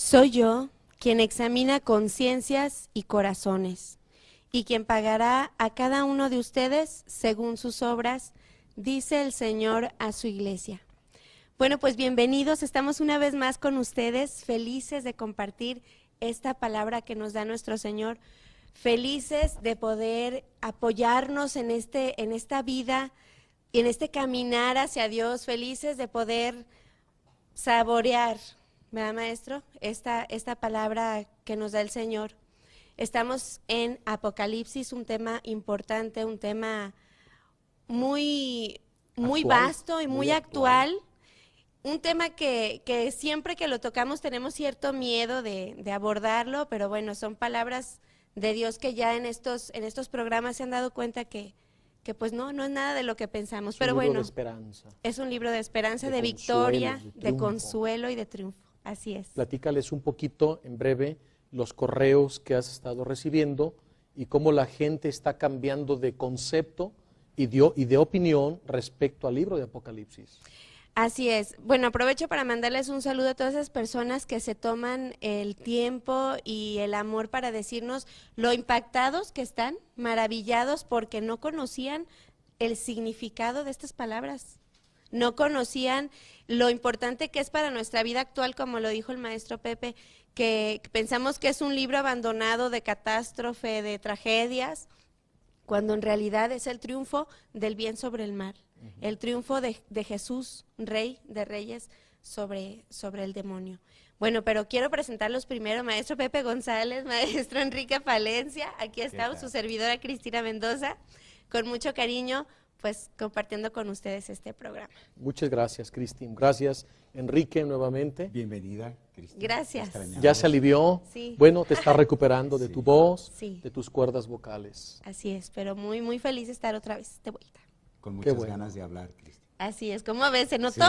Soy yo quien examina conciencias y corazones, y quien pagará a cada uno de ustedes según sus obras, dice el Señor a su iglesia. Bueno, pues bienvenidos, estamos una vez más con ustedes, felices de compartir esta palabra que nos da nuestro Señor, felices de poder apoyarnos en esta vida y en este caminar hacia Dios, felices de poder saborear, ¿verdad, maestro? Esta palabra que nos da el Señor. Estamos en Apocalipsis, un tema importante, un tema muy vasto y muy actual. Un tema que siempre que lo tocamos tenemos cierto miedo de abordarlo, pero bueno, son palabras de Dios que ya en estos programas se han dado cuenta que pues no es nada de lo que pensamos. Pero bueno, es un libro de esperanza, de victoria, de consuelo y de triunfo. Así es. Platícales un poquito, en breve, los correos que has estado recibiendo y cómo la gente está cambiando de concepto y de opinión respecto al libro de Apocalipsis. Así es. Bueno, aprovecho para mandarles un saludo a todas esas personas que se toman el tiempo y el amor para decirnos lo impactados que están, maravillados porque no conocían el significado de estas palabras. No conocían lo importante que es para nuestra vida actual, como lo dijo el maestro Pepe, que pensamos que es un libro abandonado de catástrofe, de tragedias, cuando en realidad es el triunfo del bien sobre el mal. El triunfo de Jesús, Rey de Reyes, sobre el demonio. Bueno, pero quiero presentarlos primero, maestro Pepe González, maestro Enrique Palencia, aquí está su servidora Cristina Mendoza, con mucho cariño, pues compartiendo con ustedes este programa. Muchas gracias, Cristina. Gracias, Enrique, nuevamente. Bienvenida, Cristina. Gracias. ¿Ya se alivió? Sí. Bueno, te está recuperando de tu voz, sí, de tus cuerdas vocales. Así es, pero muy, muy feliz de estar otra vez de vuelta. Con muchas ganas de hablar, Cristina. Así es, ¿cómo ves? ¿Se notó?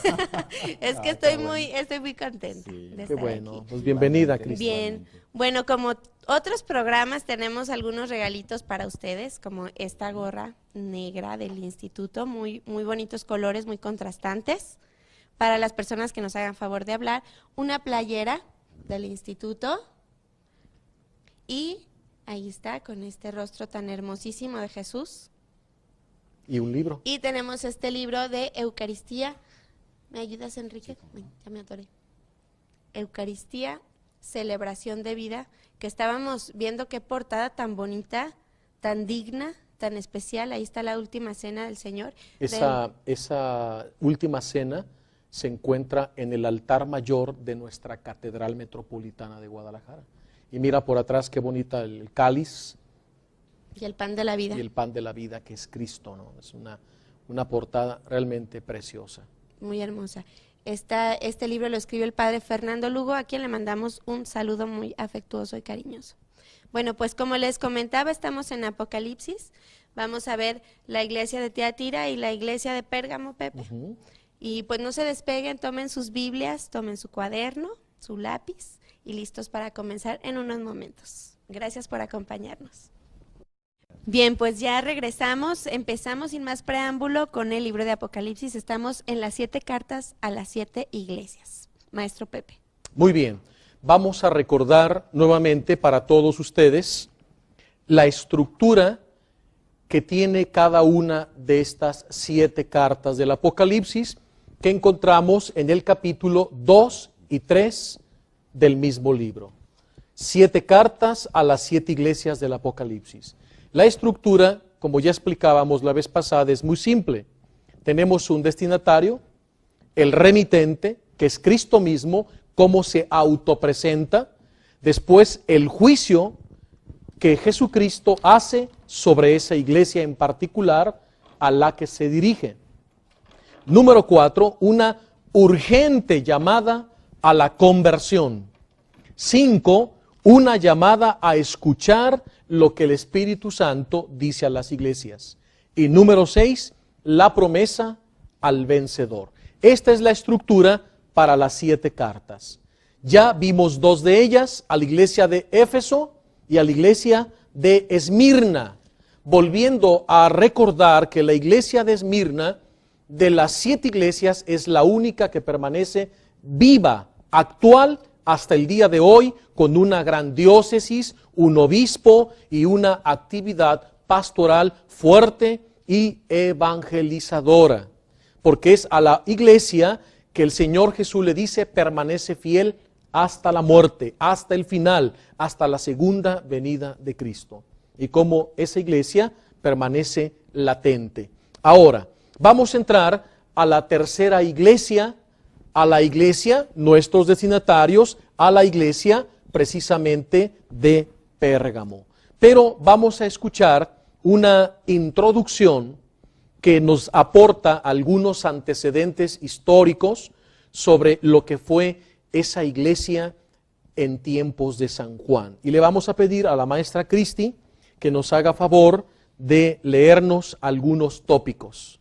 Sí, Es que estoy muy contenta de estar Qué bueno, aquí. pues bienvenida, Cristina. Bien, bueno, como otros programas tenemos algunos regalitos para ustedes, como esta gorra negra del instituto, muy bonitos colores, muy contrastantes, para las personas que nos hagan favor de hablar, una playera del instituto y ahí está, con este rostro tan hermosísimo de Jesús. Y un libro. Y tenemos este libro de Eucaristía. ¿Me ayudas, Enrique? Ven, ya me atoré. Eucaristía, celebración de vida, que estábamos viendo qué portada tan bonita, tan digna, tan especial. Ahí está la última cena del Señor. Esa última cena se encuentra en el altar mayor de nuestra Catedral Metropolitana de Guadalajara. Y mira por atrás qué bonita el cáliz. Y el pan de la vida. Y el pan de la vida, que es Cristo, ¿no? Es una portada realmente preciosa. Muy hermosa. Este libro lo escribió el padre Fernando Lugo, a quien le mandamos un saludo muy afectuoso y cariñoso. Bueno, pues como les comentaba, estamos en Apocalipsis. Vamos a ver la iglesia de Tiatira y la iglesia de Pérgamo, Pepe. Y pues no se despeguen, tomen sus Biblias, tomen su cuaderno, su lápiz y listos para comenzar en unos momentos. Gracias por acompañarnos. Bien, pues ya regresamos, empezamos sin más preámbulo con el libro de Apocalipsis, estamos en las 7 cartas a las 7 iglesias. Maestro Pepe. Muy bien, vamos a recordar nuevamente para todos ustedes la estructura que tiene cada una de estas 7 cartas del Apocalipsis que encontramos en el capítulo 2 y 3 del mismo libro. 7 cartas a las 7 iglesias del Apocalipsis. La estructura, como ya explicábamos la vez pasada, es muy simple. Tenemos un destinatario, el remitente, que es Cristo mismo, cómo se autopresenta, después el juicio que Jesucristo hace sobre esa iglesia en particular a la que se dirige. Número 4, una urgente llamada a la conversión. 5, una llamada a escuchar lo que el Espíritu Santo dice a las iglesias. Y número 6, la promesa al vencedor. Esta es la estructura para las 7 cartas. Ya vimos 2 de ellas, a la iglesia de Éfeso y a la iglesia de Esmirna. Volviendo a recordar que la iglesia de Esmirna, de las 7 iglesias, es la única que permanece viva, actual, hasta el día de hoy con una gran diócesis, un obispo y una actividad pastoral fuerte y evangelizadora. Porque es a la iglesia que el Señor Jesús le dice, permanece fiel hasta la muerte, hasta el final, hasta la segunda venida de Cristo. Y como esa iglesia permanece latente. Ahora, vamos a entrar a la tercera iglesia, a la iglesia, nuestros destinatarios, a la iglesia precisamente de Pérgamo. Pero vamos a escuchar una introducción que nos aporta algunos antecedentes históricos sobre lo que fue esa iglesia en tiempos de San Juan. Y le vamos a pedir a la maestra Cristi que nos haga favor de leernos algunos tópicos.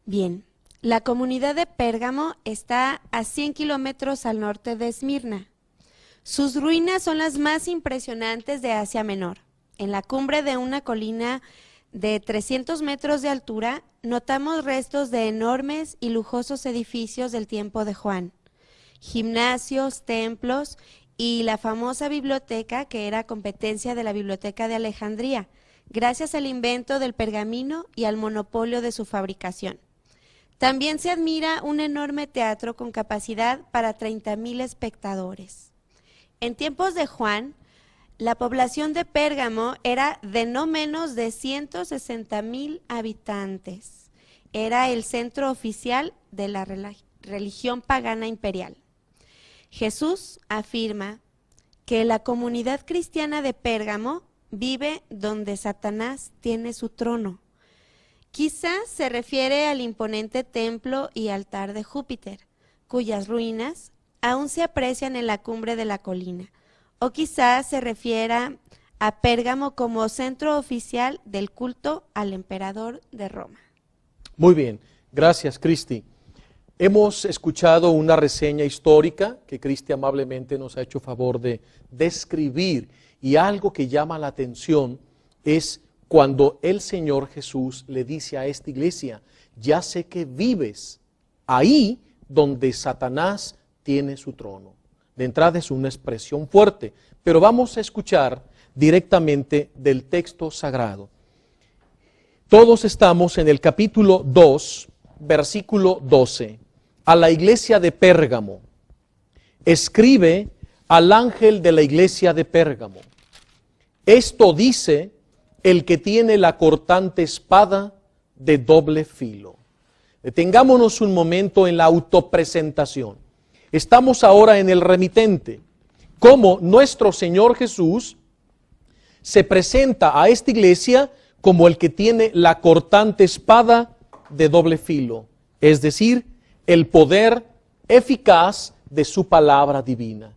Bien, la comunidad de Pérgamo está a 100 kilómetros al norte de Esmirna. Sus ruinas son las más impresionantes de Asia Menor. En la cumbre de una colina de 300 metros de altura, notamos restos de enormes y lujosos edificios del tiempo de Juan, gimnasios, templos y la famosa biblioteca que era competencia de la Biblioteca de Alejandría, gracias al invento del pergamino y al monopolio de su fabricación. También se admira un enorme teatro con capacidad para 30,000 espectadores. En tiempos de Juan, la población de Pérgamo era de no menos de 160,000 habitantes. Era el centro oficial de la religión pagana imperial. Jesús afirma que la comunidad cristiana de Pérgamo vive donde Satanás tiene su trono. Quizás se refiere al imponente templo y altar de Júpiter, cuyas ruinas aún se aprecian en la cumbre de la colina. O quizás se refiera a Pérgamo como centro oficial del culto al emperador de Roma. Muy bien, gracias Cristi. Hemos escuchado una reseña histórica que Cristi amablemente nos ha hecho favor de describir, y algo que llama la atención es cuando el Señor Jesús le dice a esta iglesia, ya sé que vives ahí donde Satanás tiene su trono. De entrada es una expresión fuerte, pero vamos a escuchar directamente del texto sagrado. Todos estamos en el capítulo 2, versículo 12. A la iglesia de Pérgamo, escribe al ángel de la iglesia de Pérgamo. Esto dice el que tiene la cortante espada de doble filo. Detengámonos un momento en la autopresentación. Estamos ahora en el remitente, como nuestro Señor Jesús se presenta a esta iglesia como el que tiene la cortante espada de doble filo, es decir, el poder eficaz de su palabra divina.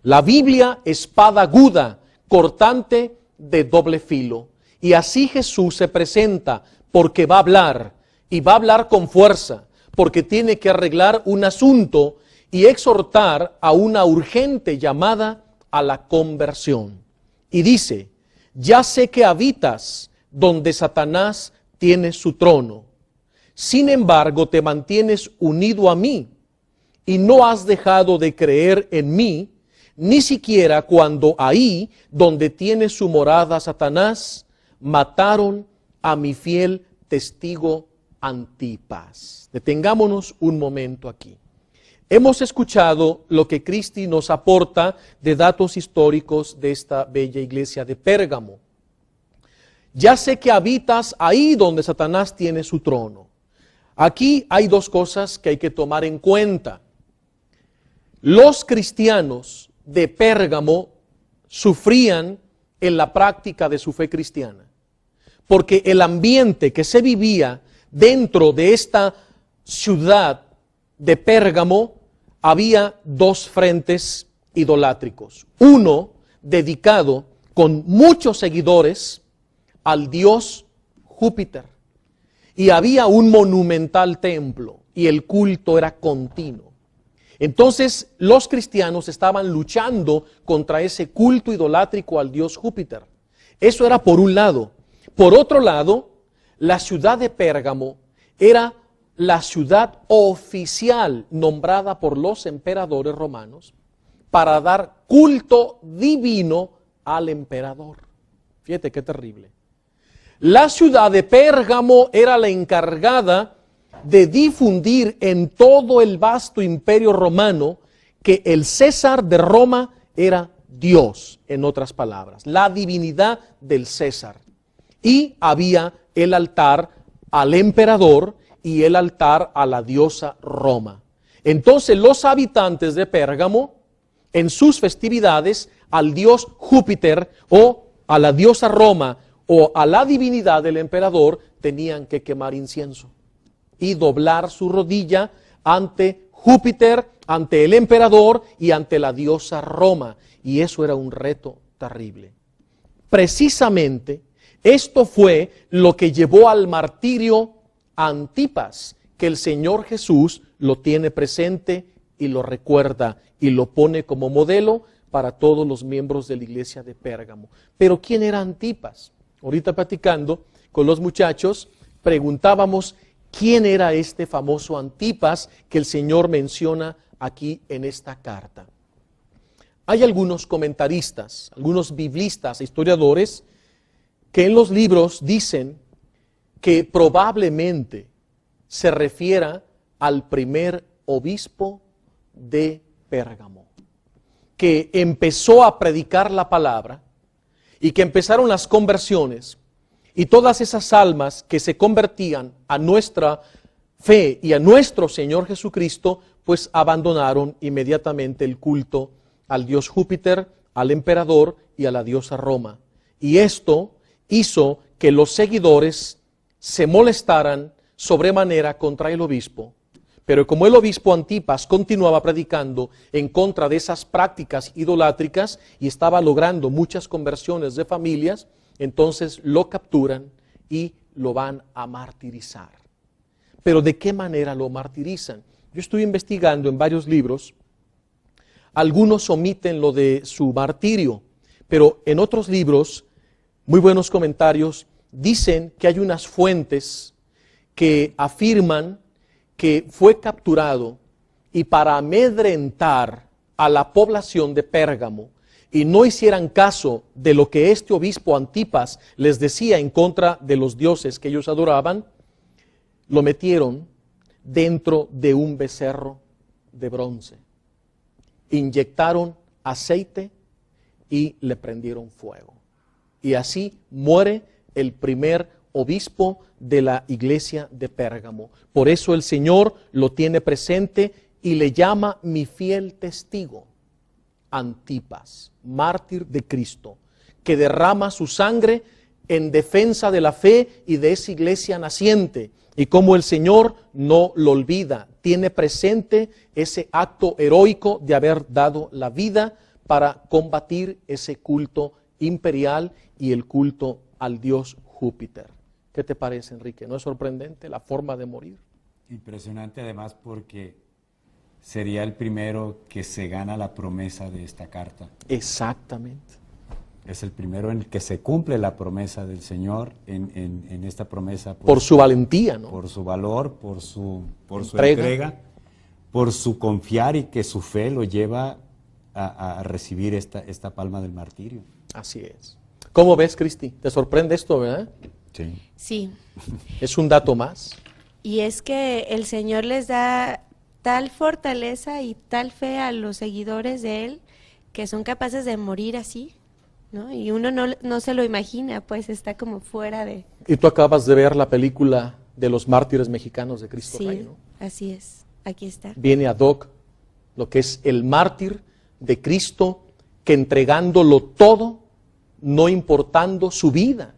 La Biblia, espada aguda, cortante de doble filo. Y así Jesús se presenta porque va a hablar, y va a hablar con fuerza, porque tiene que arreglar un asunto y exhortar a una urgente llamada a la conversión. Y dice, ya sé que habitas donde Satanás tiene su trono. Sin embargo, te mantienes unido a mí y no has dejado de creer en mí, ni siquiera cuando ahí donde tiene su morada Satanás, mataron a mi fiel testigo Antipas. Detengámonos un momento aquí. Hemos escuchado lo que Cristi nos aporta de datos históricos de esta bella iglesia de Pérgamo. Ya sé que habitas ahí donde Satanás tiene su trono. Aquí hay dos cosas que hay que tomar en cuenta. Los cristianos de Pérgamo sufrían en la práctica de su fe cristiana, porque el ambiente que se vivía dentro de esta ciudad de Pérgamo, había dos frentes idolátricos. Uno dedicado con muchos seguidores al dios Júpiter. Y había un monumental templo y el culto era continuo. Entonces los cristianos estaban luchando contra ese culto idolátrico al dios Júpiter. Eso era por un lado. Por otro lado, la ciudad de Pérgamo era la ciudad oficial nombrada por los emperadores romanos para dar culto divino al emperador. Fíjate qué terrible. La ciudad de Pérgamo era la encargada de difundir en todo el vasto imperio romano que el César de Roma era Dios, en otras palabras, la divinidad del César. Y había el altar al emperador y el altar a la diosa Roma. Entonces los habitantes de Pérgamo, en sus festividades, al dios Júpiter o a la diosa Roma o a la divinidad del emperador, tenían que quemar incienso y doblar su rodilla ante Júpiter, ante el emperador y ante la diosa Roma. Y eso era un reto terrible. Precisamente esto fue lo que llevó al martirio a Antipas, que el Señor Jesús lo tiene presente y lo recuerda y lo pone como modelo para todos los miembros de la iglesia de Pérgamo. Pero ¿quién era Antipas? Ahorita platicando con los muchachos, preguntábamos quién era este famoso Antipas que el Señor menciona aquí en esta carta. Hay algunos comentaristas, algunos biblistas, historiadores, que en los libros dicen que probablemente se refiera al primer obispo de Pérgamo, que empezó a predicar la palabra y que empezaron las conversiones, y todas esas almas que se convertían a nuestra fe y a nuestro Señor Jesucristo, pues abandonaron inmediatamente el culto al dios Júpiter, al emperador y a la diosa Roma. Y esto hizo que los seguidores se molestaran sobremanera contra el obispo. Pero como el obispo Antipas continuaba predicando en contra de esas prácticas idolátricas y estaba logrando muchas conversiones de familias, entonces lo capturan y lo van a martirizar. Pero ¿de qué manera lo martirizan? Yo estuve investigando en varios libros. Algunos omiten lo de su martirio, pero en otros libros, muy buenos comentarios, dicen que hay unas fuentes que afirman que fue capturado y para amedrentar a la población de Pérgamo y no hicieran caso de lo que este obispo Antipas les decía en contra de los dioses que ellos adoraban, lo metieron dentro de un becerro de bronce. Inyectaron aceite y le prendieron fuego. Y así muere el primer obispo de la iglesia de Pérgamo. Por eso el Señor lo tiene presente y le llama mi fiel testigo, Antipas, mártir de Cristo, que derrama su sangre en defensa de la fe y de esa iglesia naciente. Y como el Señor no lo olvida, tiene presente ese acto heroico de haber dado la vida para combatir ese culto imperial y el culto al dios Júpiter. ¿Qué te parece, Enrique? ¿No es sorprendente la forma de morir? Impresionante además porque sería el primero que se gana la promesa de esta carta. Exactamente. Es el primero en el que se cumple la promesa del Señor en esta promesa. Por su valentía, ¿no? Por su valor, por su entrega, por su confiar y que su fe lo lleva a recibir esta palma del martirio. Así es. ¿Cómo ves, Cristi? ¿Te sorprende esto, verdad? Sí. Sí. Es un dato más. Y es que el Señor les da tal fortaleza y tal fe a los seguidores de Él que son capaces de morir así, ¿no? Y uno no se lo imagina, pues está como fuera de... Y tú acabas de ver la película de los mártires mexicanos de Cristo Rey, ¿no? Así es. Aquí está. Viene ad hoc lo que es el mártir de Cristo que entregándolo todo, no importando su vida,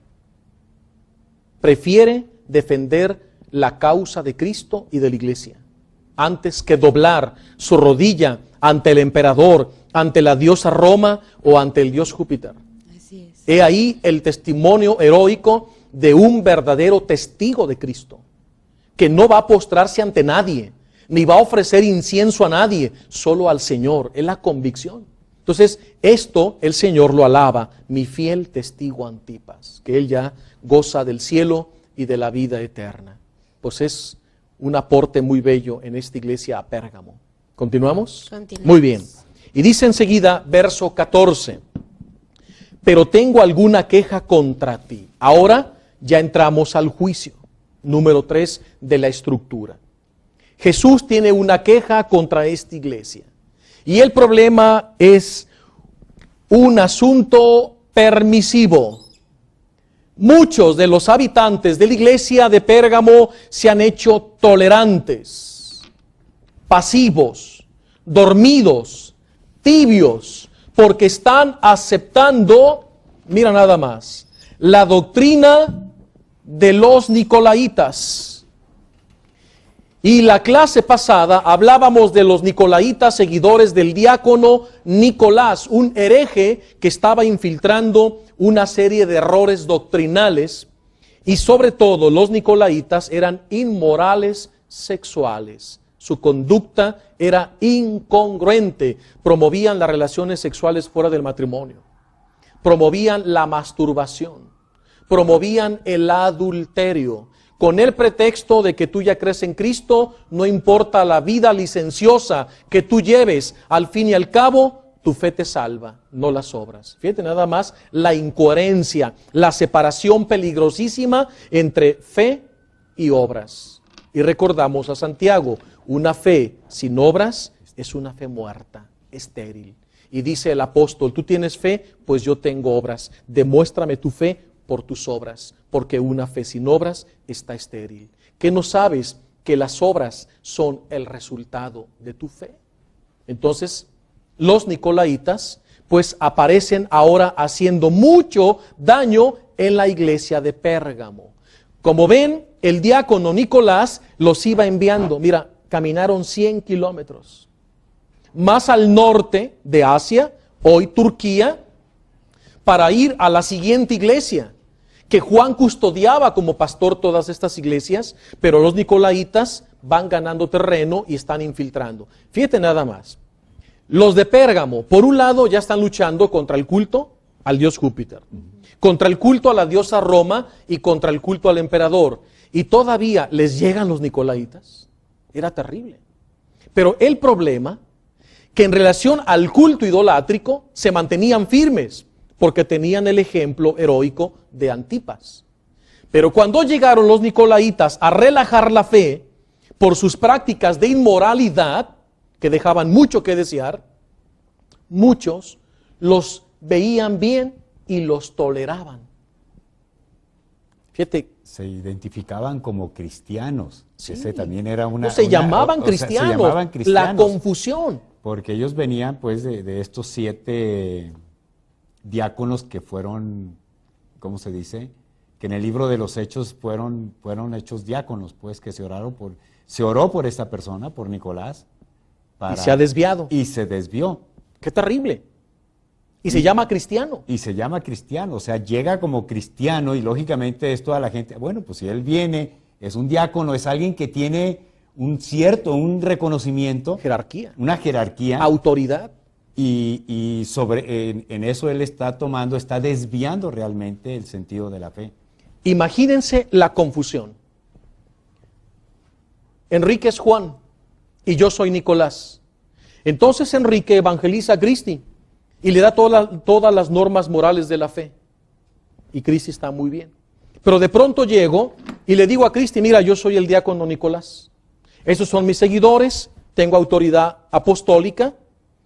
prefiere defender la causa de Cristo y de la iglesia, antes que doblar su rodilla ante el emperador, ante la diosa Roma o ante el dios Júpiter. Así es. He ahí el testimonio heroico de un verdadero testigo de Cristo, que no va a postrarse ante nadie, ni va a ofrecer incienso a nadie, solo al Señor, es la convicción. Entonces, esto el Señor lo alaba, mi fiel testigo Antipas, que él ya goza del cielo y de la vida eterna. Pues es un aporte muy bello en esta iglesia a Pérgamo. ¿Continuamos? Continuamos. Muy bien. Y dice enseguida, verso 14, pero tengo alguna queja contra ti. Ahora ya entramos al juicio, número 3 de la estructura. Jesús tiene una queja contra esta iglesia. Y el problema es un asunto permisivo. Muchos de los habitantes de la iglesia de Pérgamo se han hecho tolerantes, pasivos, dormidos, tibios, porque están aceptando, mira nada más, la doctrina de los nicolaitas. Y la clase pasada hablábamos de los nicolaitas, seguidores del diácono Nicolás, un hereje que estaba infiltrando una serie de errores doctrinales, y sobre todo los nicolaitas eran inmorales sexuales. Su conducta era incongruente, promovían las relaciones sexuales fuera del matrimonio, promovían la masturbación, promovían el adulterio, con el pretexto de que tú ya crees en Cristo, no importa la vida licenciosa que tú lleves, al fin y al cabo, tu fe te salva, no las obras. Fíjate nada más la incoherencia, la separación peligrosísima entre fe y obras. Y recordamos a Santiago, una fe sin obras es una fe muerta, estéril. Y dice el apóstol, tú tienes fe, pues yo tengo obras. Demuéstrame tu fe por tus obras, porque una fe sin obras está estéril. ¿Qué no sabes? Que las obras son el resultado de tu fe. Entonces, los nicolaitas, pues aparecen ahora haciendo mucho daño en la iglesia de Pérgamo. Como ven, el diácono Nicolás los iba enviando. Mira, caminaron 100 kilómetros. Más al norte de Asia, hoy Turquía, para ir a la siguiente iglesia, que Juan custodiaba como pastor todas estas iglesias, pero los nicolaitas van ganando terreno y están infiltrando. Fíjate nada más. Los de Pérgamo, por un lado, ya están luchando contra el culto al dios Júpiter, contra el culto a la diosa Roma y contra el culto al emperador. Y todavía les llegan los nicolaitas. Era terrible. Pero el problema, que en relación al culto idolátrico, se mantenían firmes, porque tenían el ejemplo heroico de Antipas. Pero cuando llegaron los nicolaitas a relajar la fe por sus prácticas de inmoralidad, que dejaban mucho que desear, muchos los veían bien y los toleraban. Fíjate, se identificaban como cristianos. Sí. Ese también era una... Se llamaban cristianos. Se llamaban cristianos. La confusión. Porque ellos venían pues de estos 7 diáconos que fueron, ¿cómo se dice? Que en el libro de los Hechos fueron hechos diáconos, pues que se oró por esta persona, por Nicolás. Y se ha desviado. Y se desvió. ¡Qué terrible! Y se llama cristiano. Y se llama cristiano, o sea, llega como cristiano y lógicamente es toda la gente, bueno, pues si él viene, es un diácono, es alguien que tiene un reconocimiento. Jerarquía. Una jerarquía. Autoridad. Y en eso él está desviando realmente el sentido de la fe. Imagínense la confusión. Enrique es Juan y yo soy Nicolás. Entonces Enrique evangeliza a Cristi y le da todas las normas morales de la fe. Y Cristi está muy bien. Pero de pronto llego y le digo a Cristi, mira, yo soy el diácono Nicolás. Esos son mis seguidores, tengo autoridad apostólica,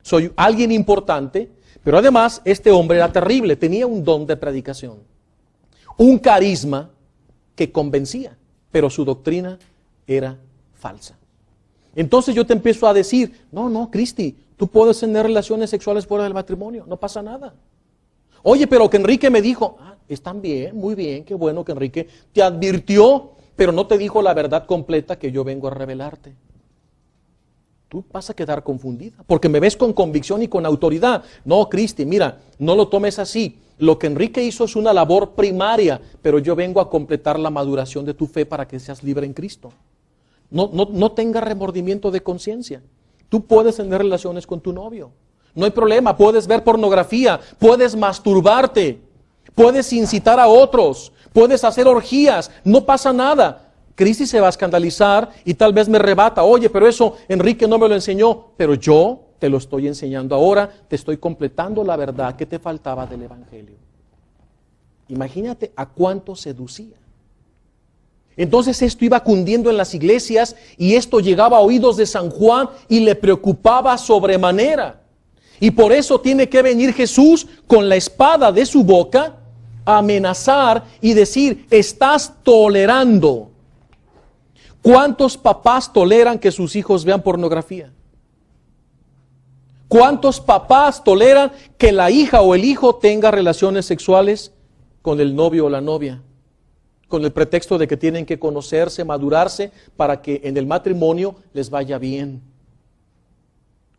soy alguien importante, pero además este hombre era terrible, tenía un don de predicación, un carisma que convencía, pero su doctrina era falsa. Entonces yo te empiezo a decir, no, Cristi, tú puedes tener relaciones sexuales fuera del matrimonio, no pasa nada. Oye, pero que Enrique me dijo, están bien, muy bien, qué bueno que Enrique te advirtió, pero no te dijo la verdad completa que yo vengo a revelarte. Tú vas a quedar confundida, porque me ves con convicción y con autoridad. No, Cristi, mira, no lo tomes así. Lo que Enrique hizo es una labor primaria, pero yo vengo a completar la maduración de tu fe para que seas libre en Cristo. No tengas remordimiento de conciencia. Tú puedes tener relaciones con tu novio. No hay problema, puedes ver pornografía, puedes masturbarte, puedes incitar a otros, puedes hacer orgías, no pasa nada. Cristi se va a escandalizar y tal vez me rebata, oye, pero eso Enrique no me lo enseñó, pero yo te te lo estoy enseñando ahora, te estoy completando la verdad que te faltaba del Evangelio. Imagínate a cuánto seducía. Entonces esto iba cundiendo en las iglesias y esto llegaba a oídos de San Juan y le preocupaba sobremanera. Y por eso tiene que venir Jesús con la espada de su boca a amenazar y decir, estás tolerando. ¿Cuántos papás toleran que sus hijos vean pornografía? ¿Cuántos papás toleran que la hija o el hijo tenga relaciones sexuales con el novio o la novia? Con el pretexto de que tienen que conocerse, madurarse, para que en el matrimonio les vaya bien.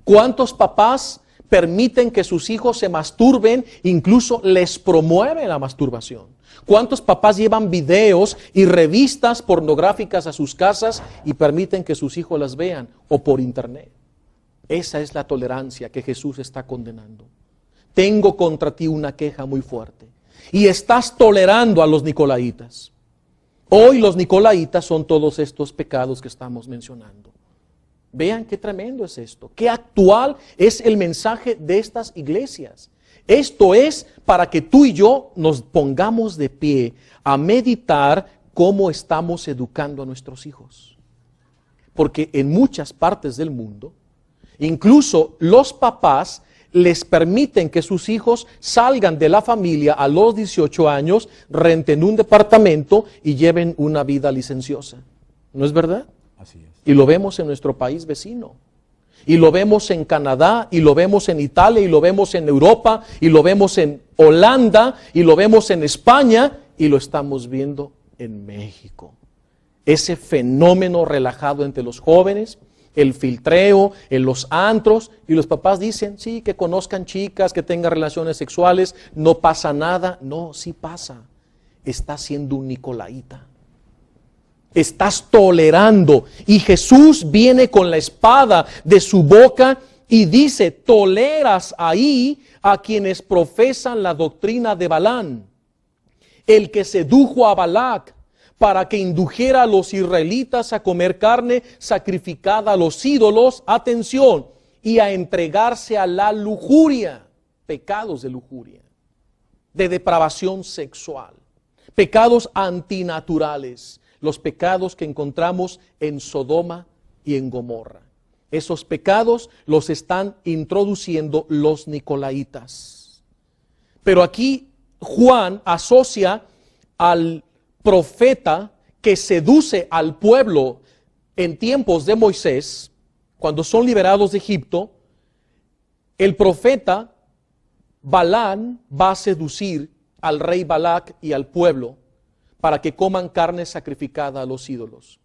¿Cuántos papás permiten que sus hijos se masturben, incluso les promueven la masturbación? ¿Cuántos papás llevan videos y revistas pornográficas a sus casas y permiten que sus hijos las vean o por internet? Esa es la tolerancia que Jesús está condenando. Tengo contra ti una queja muy fuerte. Y estás tolerando a los nicolaitas. Hoy los nicolaitas son todos estos pecados que estamos mencionando. Vean qué tremendo es esto, qué actual es el mensaje de estas iglesias. Esto es para que tú y yo nos pongamos de pie a meditar cómo estamos educando a nuestros hijos. Porque en muchas partes del mundo, incluso los papás les permiten que sus hijos salgan de la familia a los 18 años, renten un departamento y lleven una vida licenciosa. ¿No es verdad? Así es. Y lo vemos en nuestro país vecino. Y lo vemos en Canadá, y lo vemos en Italia, y lo vemos en Europa, y lo vemos en Holanda, y lo vemos en España, y lo estamos viendo en México. Ese fenómeno relajado entre los jóvenes, el filtreo en los antros, y los papás dicen, sí, que conozcan chicas, que tengan relaciones sexuales, no pasa nada. No, sí pasa. Estás siendo un nicolaíta. Estás tolerando. Y Jesús viene con la espada de su boca y dice, toleras ahí a quienes profesan la doctrina de Balaam, el que sedujo a Balac para que indujera a los israelitas a comer carne sacrificada a los ídolos, atención, y a entregarse a la lujuria, pecados de lujuria, de depravación sexual, pecados antinaturales, los pecados que encontramos en Sodoma y en Gomorra. Esos pecados los están introduciendo los nicolaitas. Pero aquí Juan asocia al profeta que seduce al pueblo en tiempos de Moisés, cuando son liberados de Egipto. El profeta Balaam va a seducir al rey Balac y al pueblo para que coman carne sacrificada a los ídolos.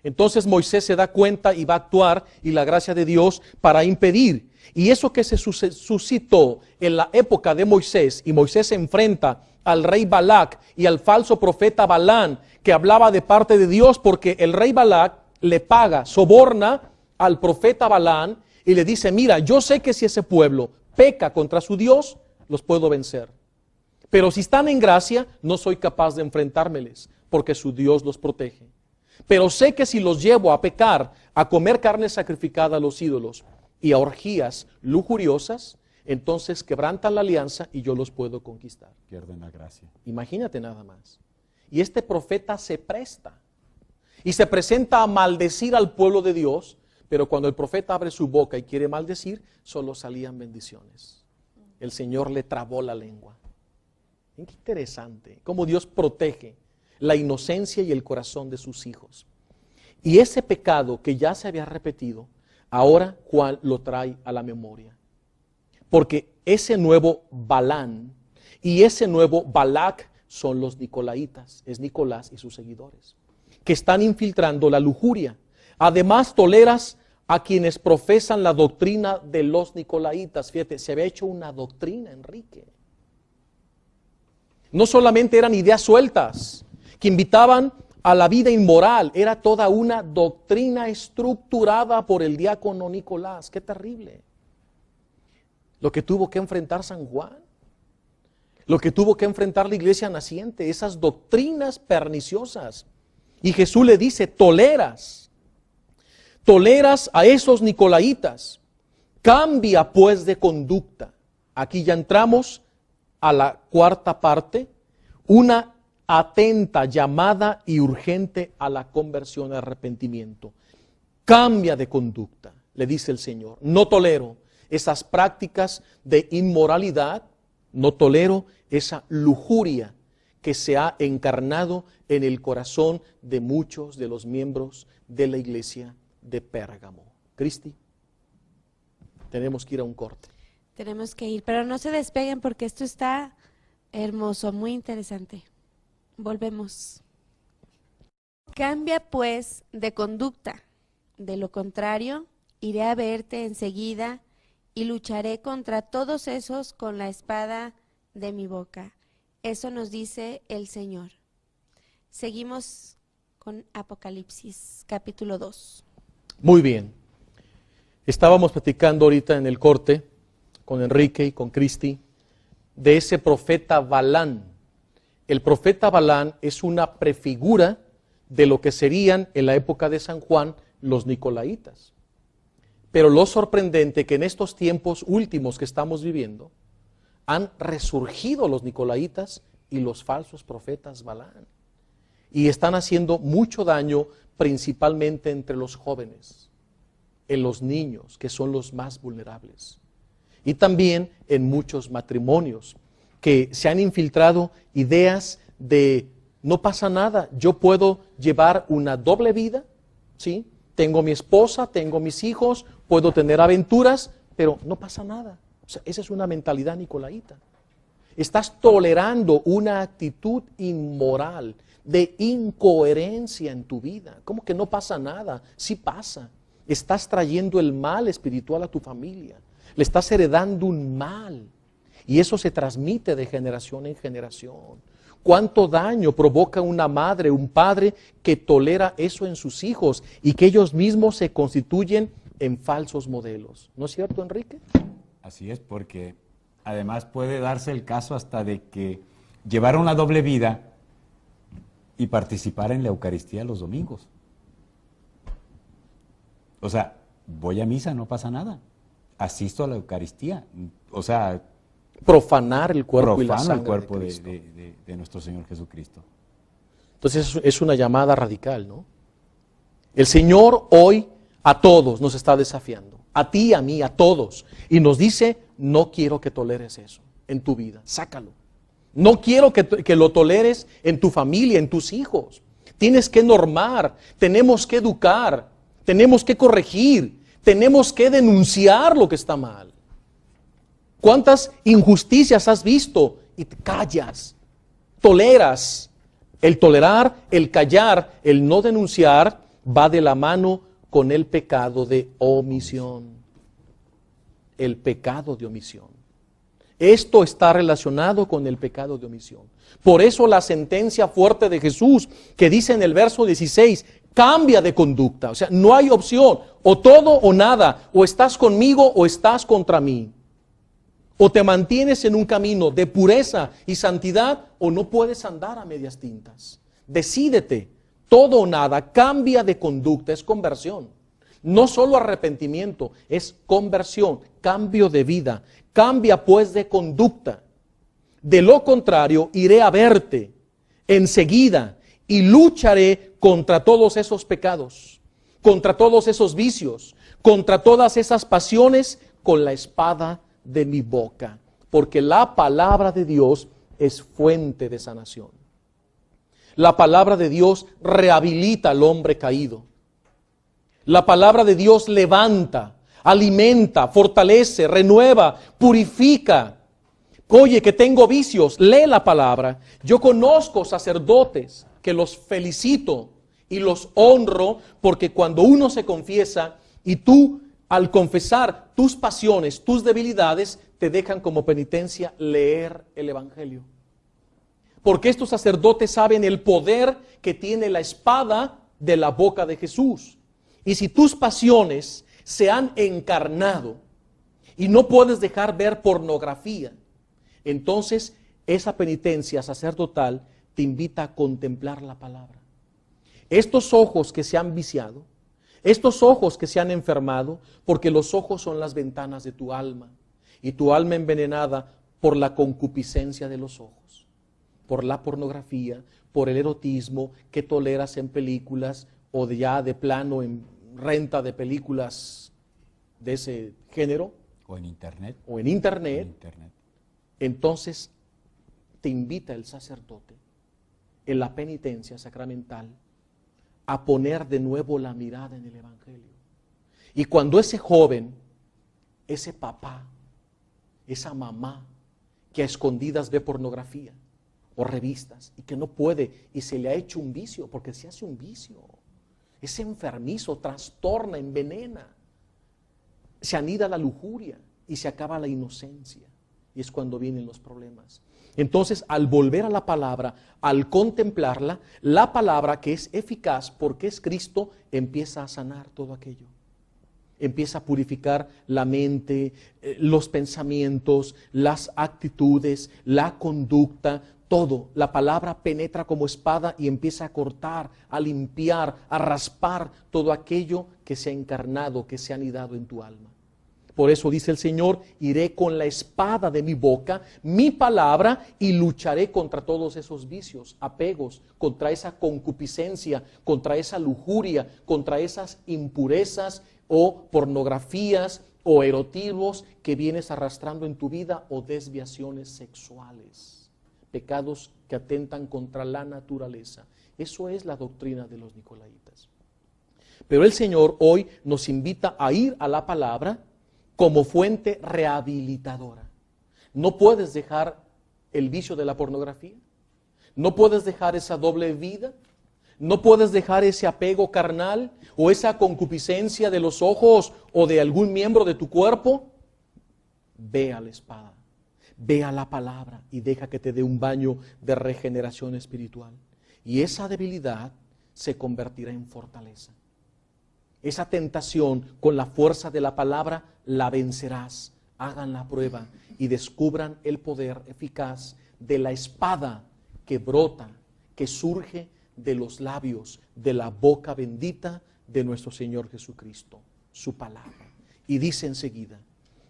Entonces Moisés se da cuenta y va a actuar, y la gracia de Dios para impedir. Y eso que se suscitó en la época de Moisés, y Moisés se enfrenta al rey Balac y al falso profeta Balaam, que hablaba de parte de Dios, porque el rey Balac le paga, soborna al profeta Balaam y le dice, mira, yo sé que si ese pueblo peca contra su Dios, los puedo vencer. Pero si están en gracia, no soy capaz de enfrentármeles, porque su Dios los protege. Pero sé que si los llevo a pecar, a comer carne sacrificada a los ídolos y a orgías lujuriosas, entonces quebrantan la alianza y yo los puedo conquistar. Pierden la gracia. Imagínate nada más. Y este profeta se presta y se presenta a maldecir al pueblo de Dios, pero cuando el profeta abre su boca y quiere maldecir, solo salían bendiciones. El Señor le trabó la lengua. Qué interesante, cómo Dios protege la inocencia y el corazón de sus hijos. Y ese pecado que ya se había repetido, ahora Juan lo trae a la memoria. Porque ese nuevo Balaam y ese nuevo Balac son los nicolaitas, es Nicolás y sus seguidores, que están infiltrando la lujuria. Además toleras a quienes profesan la doctrina de los nicolaitas. Fíjate, se había hecho una doctrina, Enrique. No solamente eran ideas sueltas que invitaban a la vida inmoral, era toda una doctrina estructurada por el diácono Nicolás. ¡Qué terrible! Lo que tuvo que enfrentar San Juan, lo que tuvo que enfrentar la iglesia naciente, esas doctrinas perniciosas. Y Jesús le dice, toleras a esos nicolaitas Cambia pues de conducta. Aquí ya entramos a la cuarta parte, una atenta llamada y urgente a la conversión, al arrepentimiento. Cambia de conducta, le dice el Señor. No tolero esas prácticas de inmoralidad, no tolero esa lujuria que se ha encarnado en el corazón de muchos de los miembros de la iglesia de Pérgamo. Cristi, tenemos que ir a un corte. Tenemos que ir, pero no se despeguen porque esto está hermoso, muy interesante. Volvemos. Cambia pues de conducta, de lo contrario, iré a verte enseguida y lucharé contra todos esos con la espada de mi boca. Eso nos dice el Señor. Seguimos con Apocalipsis, capítulo 2. Muy bien. Estábamos platicando ahorita en el corte con Enrique y con Cristi de ese profeta Balán. El profeta Balán es una prefigura de lo que serían en la época de San Juan los nicolaitas. Pero lo sorprendente que en estos tiempos últimos que estamos viviendo han resurgido los nicolaitas y los falsos profetas Balán. Y están haciendo mucho daño principalmente entre los jóvenes, en los niños, que son los más vulnerables. Y también en muchos matrimonios, que se han infiltrado ideas de no pasa nada, yo puedo llevar una doble vida, ¿sí? Tengo mi esposa, tengo mis hijos, puedo tener aventuras, pero no pasa nada. O sea, esa es una mentalidad nicolaíta. Estás tolerando una actitud inmoral, de incoherencia en tu vida. ¿Cómo que no pasa nada? Sí pasa. Estás trayendo el mal espiritual a tu familia. Le estás heredando un mal. Y eso se transmite de generación en generación. ¿Cuánto daño provoca una madre, un padre que tolera eso en sus hijos y que ellos mismos se constituyen en falsos modelos? ¿No es cierto, Enrique? Así es, porque además puede darse el caso hasta de que llevar una doble vida y participar en la Eucaristía los domingos. O sea, voy a misa, no pasa nada. Asisto a la Eucaristía. O sea, profanar el cuerpo y la sangre el cuerpo de Cristo. de nuestro Señor Jesucristo. Entonces es una llamada radical, ¿no? El Señor hoy a todos nos está desafiando, a ti, a mí, a todos, y nos dice, no quiero que toleres eso en tu vida, sácalo. No quiero que lo toleres en tu familia, en tus hijos. Tienes que normar, tenemos que educar, tenemos que corregir, tenemos que denunciar lo que está mal. ¿Cuántas injusticias has visto y te callas? Toleras. El tolerar, el callar, el no denunciar va de la mano con el pecado de omisión. El pecado de omisión. Esto está relacionado con el pecado de omisión. Por eso la sentencia fuerte de Jesús que dice en el verso 16, cambia de conducta. O sea, no hay opción, o todo o nada, o estás conmigo o estás contra mí. O te mantienes en un camino de pureza y santidad o no puedes andar a medias tintas. Decídete, todo o nada, cambia de conducta, es conversión. No solo arrepentimiento, es conversión, cambio de vida. Cambia pues de conducta. De lo contrario, iré a verte enseguida y lucharé contra todos esos pecados, contra todos esos vicios, contra todas esas pasiones con la espada de mi boca, porque la palabra de Dios es fuente de sanación. La palabra de Dios rehabilita al hombre caído. La palabra de Dios levanta, alimenta, fortalece, renueva, purifica. Oye, que tengo vicios, lee la palabra. Yo conozco sacerdotes que los felicito y los honro porque cuando uno se confiesa y tú al confesar tus pasiones, tus debilidades, te dejan como penitencia leer el Evangelio. Porque estos sacerdotes saben el poder que tiene la espada de la boca de Jesús. Y si tus pasiones se han encarnado y no puedes dejar ver pornografía, entonces esa penitencia sacerdotal te invita a contemplar la palabra. Estos ojos que se han viciado, Estos ojos que se han enfermado, porque los ojos son las ventanas de tu alma, y tu alma envenenada por la concupiscencia de los ojos, por la pornografía, por el erotismo que toleras en películas o ya de plano en renta de películas de ese género. O en internet. O en internet. Entonces te invita el sacerdote en la penitencia sacramental a poner de nuevo la mirada en el Evangelio. Y cuando ese joven, ese papá, esa mamá que a escondidas ve pornografía o revistas y que no puede y se le ha hecho un vicio, porque se hace un vicio, es enfermizo, trastorna, envenena, se anida la lujuria y se acaba la inocencia, y es cuando vienen los problemas. Entonces, al volver a la palabra, al contemplarla, la palabra que es eficaz porque es Cristo, empieza a sanar todo aquello. Empieza a purificar la mente, los pensamientos, las actitudes, la conducta, todo. La palabra penetra como espada y empieza a cortar, a limpiar, a raspar todo aquello que se ha encarnado, que se ha anidado en tu alma. Por eso dice el Señor, iré con la espada de mi boca, mi palabra, y lucharé contra todos esos vicios, apegos, contra esa concupiscencia, contra esa lujuria, contra esas impurezas o pornografías o erotismos que vienes arrastrando en tu vida, o desviaciones sexuales, pecados que atentan contra la naturaleza. Eso es la doctrina de los nicolaitas. Pero el Señor hoy nos invita a ir a la palabra como fuente rehabilitadora. No puedes dejar el vicio de la pornografía, no puedes dejar esa doble vida, no puedes dejar ese apego carnal o esa concupiscencia de los ojos o de algún miembro de tu cuerpo. Ve a la espada, ve a la palabra y deja que te dé un baño de regeneración espiritual. Y esa debilidad se convertirá en fortaleza. Esa tentación con la fuerza de la palabra la vencerás. Hagan la prueba y descubran el poder eficaz de la espada que brota, que surge de los labios, de la boca bendita de nuestro Señor Jesucristo, su palabra. Y dice enseguida,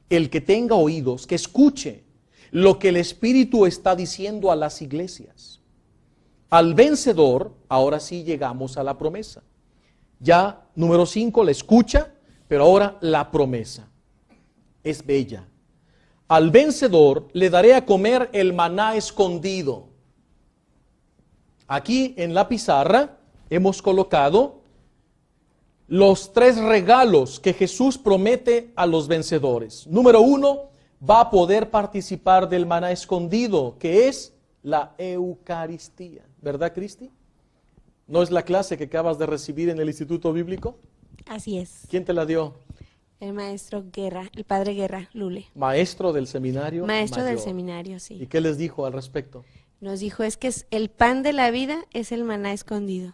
el que tenga oídos, que escuche lo que el Espíritu está diciendo a las iglesias. Al vencedor, ahora sí llegamos a la promesa. Ya, número 5, la escucha, pero ahora la promesa. Es bella. Al vencedor le daré a comer el maná escondido. Aquí en la pizarra hemos colocado los 3 regalos que Jesús promete a los vencedores. Número 1, va a poder participar del maná escondido, que es la Eucaristía. ¿Verdad, Cristi? ¿No es la clase que acabas de recibir en el Instituto Bíblico? Así es. ¿Quién te la dio? El maestro Guerra, el padre Guerra, Lule. Maestro del seminario Maestro mayor. del seminario, sí. ¿Y qué les dijo al respecto? Nos dijo, es que es el pan de la vida es el maná escondido.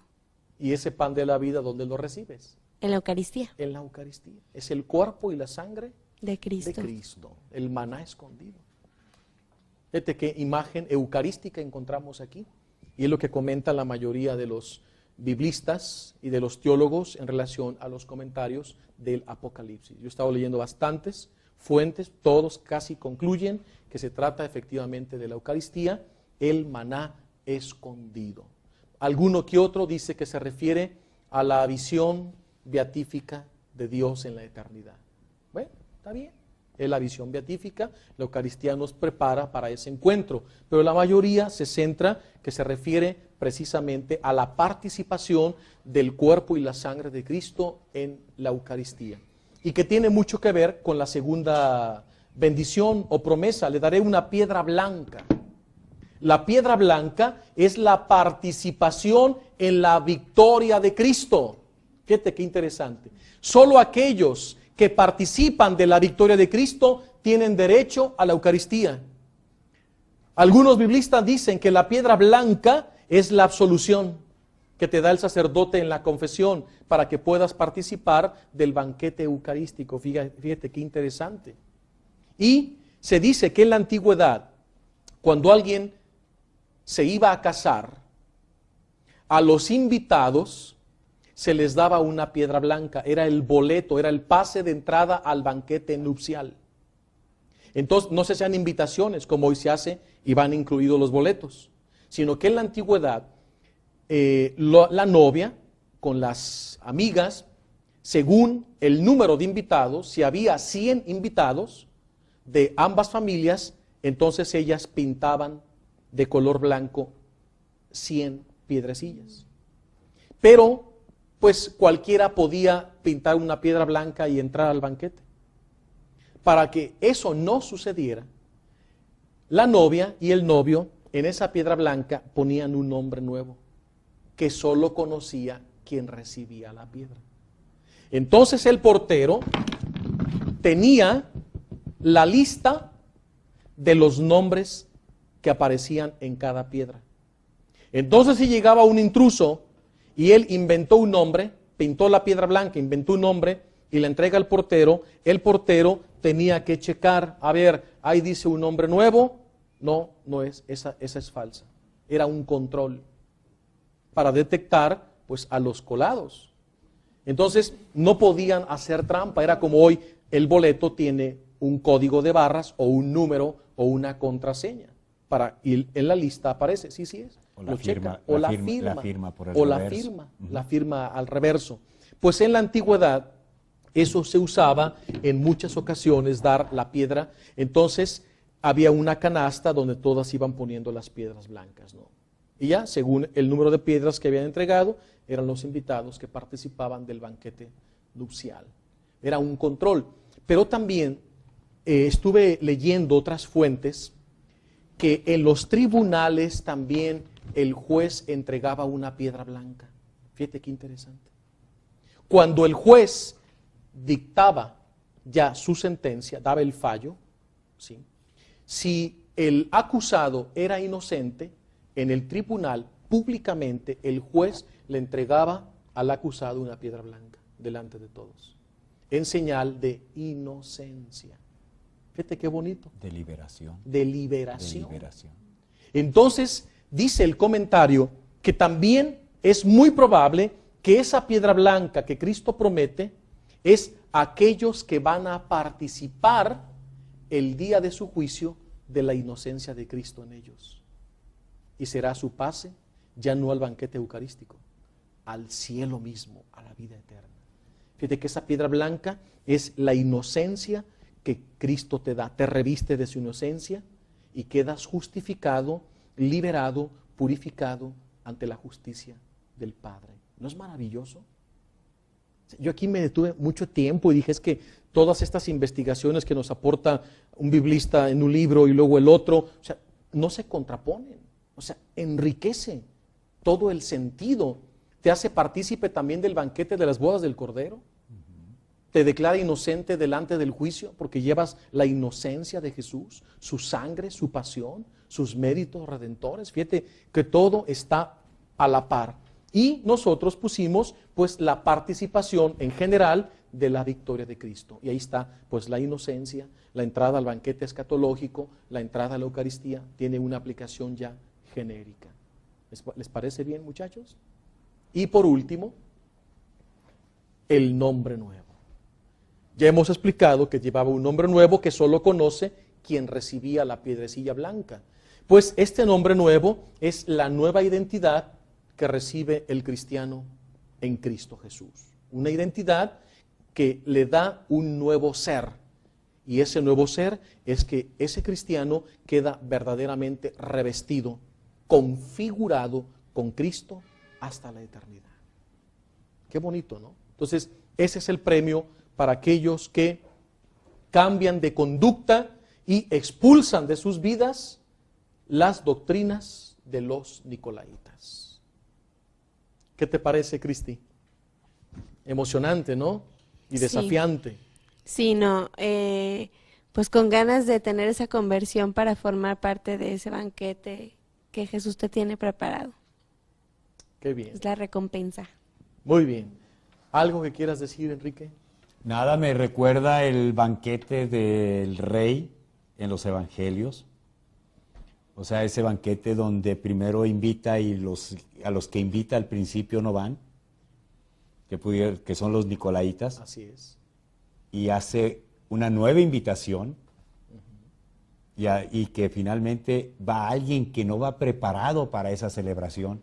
¿Y ese pan de la vida dónde lo recibes? En la Eucaristía. En la Eucaristía. Es el cuerpo y la sangre de Cristo. De Cristo. El maná escondido. Fíjate qué imagen eucarística encontramos aquí. Y es lo que comenta la mayoría de los biblistas y de los teólogos en relación a los comentarios del Apocalipsis. Yo he estado leyendo bastantes fuentes, todos casi concluyen que se trata efectivamente de la Eucaristía, el maná escondido. Alguno que otro dice que se refiere a la visión beatífica de Dios en la eternidad. Bueno, está bien. Es la visión beatífica, la Eucaristía nos prepara para ese encuentro, pero la mayoría se centra que se refiere precisamente a la participación del cuerpo y la sangre de Cristo en la Eucaristía, y que tiene mucho que ver con la segunda bendición o promesa: le daré una piedra blanca. La piedra blanca es la participación en la victoria de Cristo. Fíjate qué interesante. Solo aquellos que participan de la victoria de Cristo tienen derecho a la Eucaristía. Algunos biblistas dicen que la piedra blanca es la absolución que te da el sacerdote en la confesión para que puedas participar del banquete eucarístico. Fíjate qué interesante. Y se dice que en la antigüedad, cuando alguien se iba a casar, a los invitados se les daba una piedra blanca, era el boleto, era el pase de entrada al banquete nupcial. Entonces no se hacían invitaciones como hoy se hace y van incluidos los boletos, sino que en la antigüedad la novia con las amigas, según el número de invitados, si había 100 invitados de ambas familias, entonces ellas pintaban de color blanco 100 piedrecillas. Pero pues cualquiera podía pintar una piedra blanca y entrar al banquete. Para que eso no sucediera, la novia y el novio en esa piedra blanca ponían un nombre nuevo que solo conocía quien recibía la piedra. Entonces el portero tenía la lista de los nombres que aparecían en cada piedra. Entonces si llegaba un intruso y él inventó un nombre, pintó la piedra blanca, inventó un nombre y la entrega al portero, el portero tenía que checar, a ver, ahí dice un nombre nuevo, no es, esa es falsa. Era un control para detectar pues a los colados. Entonces no podían hacer trampa, era como hoy el boleto tiene un código de barras o un número o una contraseña. Y en la lista aparece, sí es. O la firma, la firma por el reverso. La firma al reverso. Pues en la antigüedad eso se usaba en muchas ocasiones, dar la piedra. Entonces había una canasta donde todas iban poniendo las piedras blancas, ¿no? Y ya, según el número de piedras que habían entregado, eran los invitados que participaban del banquete nupcial. Era un control. Pero también estuve leyendo otras fuentes que en los tribunales también el juez entregaba una piedra blanca. Fíjate qué interesante. Cuando el juez dictaba ya su sentencia, daba el fallo, ¿sí? Si el acusado era inocente, en el tribunal públicamente el juez le entregaba al acusado una piedra blanca delante de todos, en señal de inocencia. Fíjate qué bonito. De liberación. De liberación. Entonces, dice el comentario que también es muy probable que esa piedra blanca que Cristo promete es aquellos que van a participar el día de su juicio de la inocencia de Cristo en ellos. Y será su pase ya no al banquete eucarístico, al cielo mismo, a la vida eterna. Fíjate que esa piedra blanca es la inocencia que Cristo te da, te reviste de su inocencia y quedas justificado, liberado, purificado ante la justicia del Padre. ¿No es maravilloso? Yo aquí me detuve mucho tiempo y dije, es que todas estas investigaciones que nos aporta un biblista en un libro y luego el otro, o sea, no se contraponen, o sea, enriquece todo el sentido, te hace partícipe también del banquete de las bodas del Cordero, te declara inocente delante del juicio porque llevas la inocencia de Jesús, su sangre, su pasión, sus méritos redentores. Fíjate que todo está a la par. Y nosotros pusimos pues la participación en general de la victoria de Cristo. Y ahí está pues la inocencia, la entrada al banquete escatológico, la entrada a la Eucaristía, tiene una aplicación ya genérica. ¿Les parece bien, muchachos? Y por último, el nombre nuevo. Ya hemos explicado que llevaba un nombre nuevo que solo conoce quien recibía la piedrecilla blanca. Pues este nombre nuevo es la nueva identidad que recibe el cristiano en Cristo Jesús. Una identidad que le da un nuevo ser. Y ese nuevo ser es que ese cristiano queda verdaderamente revestido, configurado con Cristo hasta la eternidad. Qué bonito, ¿no? Entonces, ese es el premio para aquellos que cambian de conducta y expulsan de sus vidas las doctrinas de los nicolaitas. ¿Qué te parece, Cristi? Emocionante, ¿no? Y desafiante. Sí, no, pues con ganas de tener esa conversión para formar parte de ese banquete que Jesús te tiene preparado. Qué bien. Es la recompensa. Muy bien. ¿Algo que quieras decir, Enrique? Nada, me recuerda el banquete del rey en los evangelios. O sea, ese banquete donde primero invita y a los que invita al principio no van. que son los Nicolaitas, Así es. y hace una nueva invitación, y que finalmente va alguien que no va preparado para esa celebración.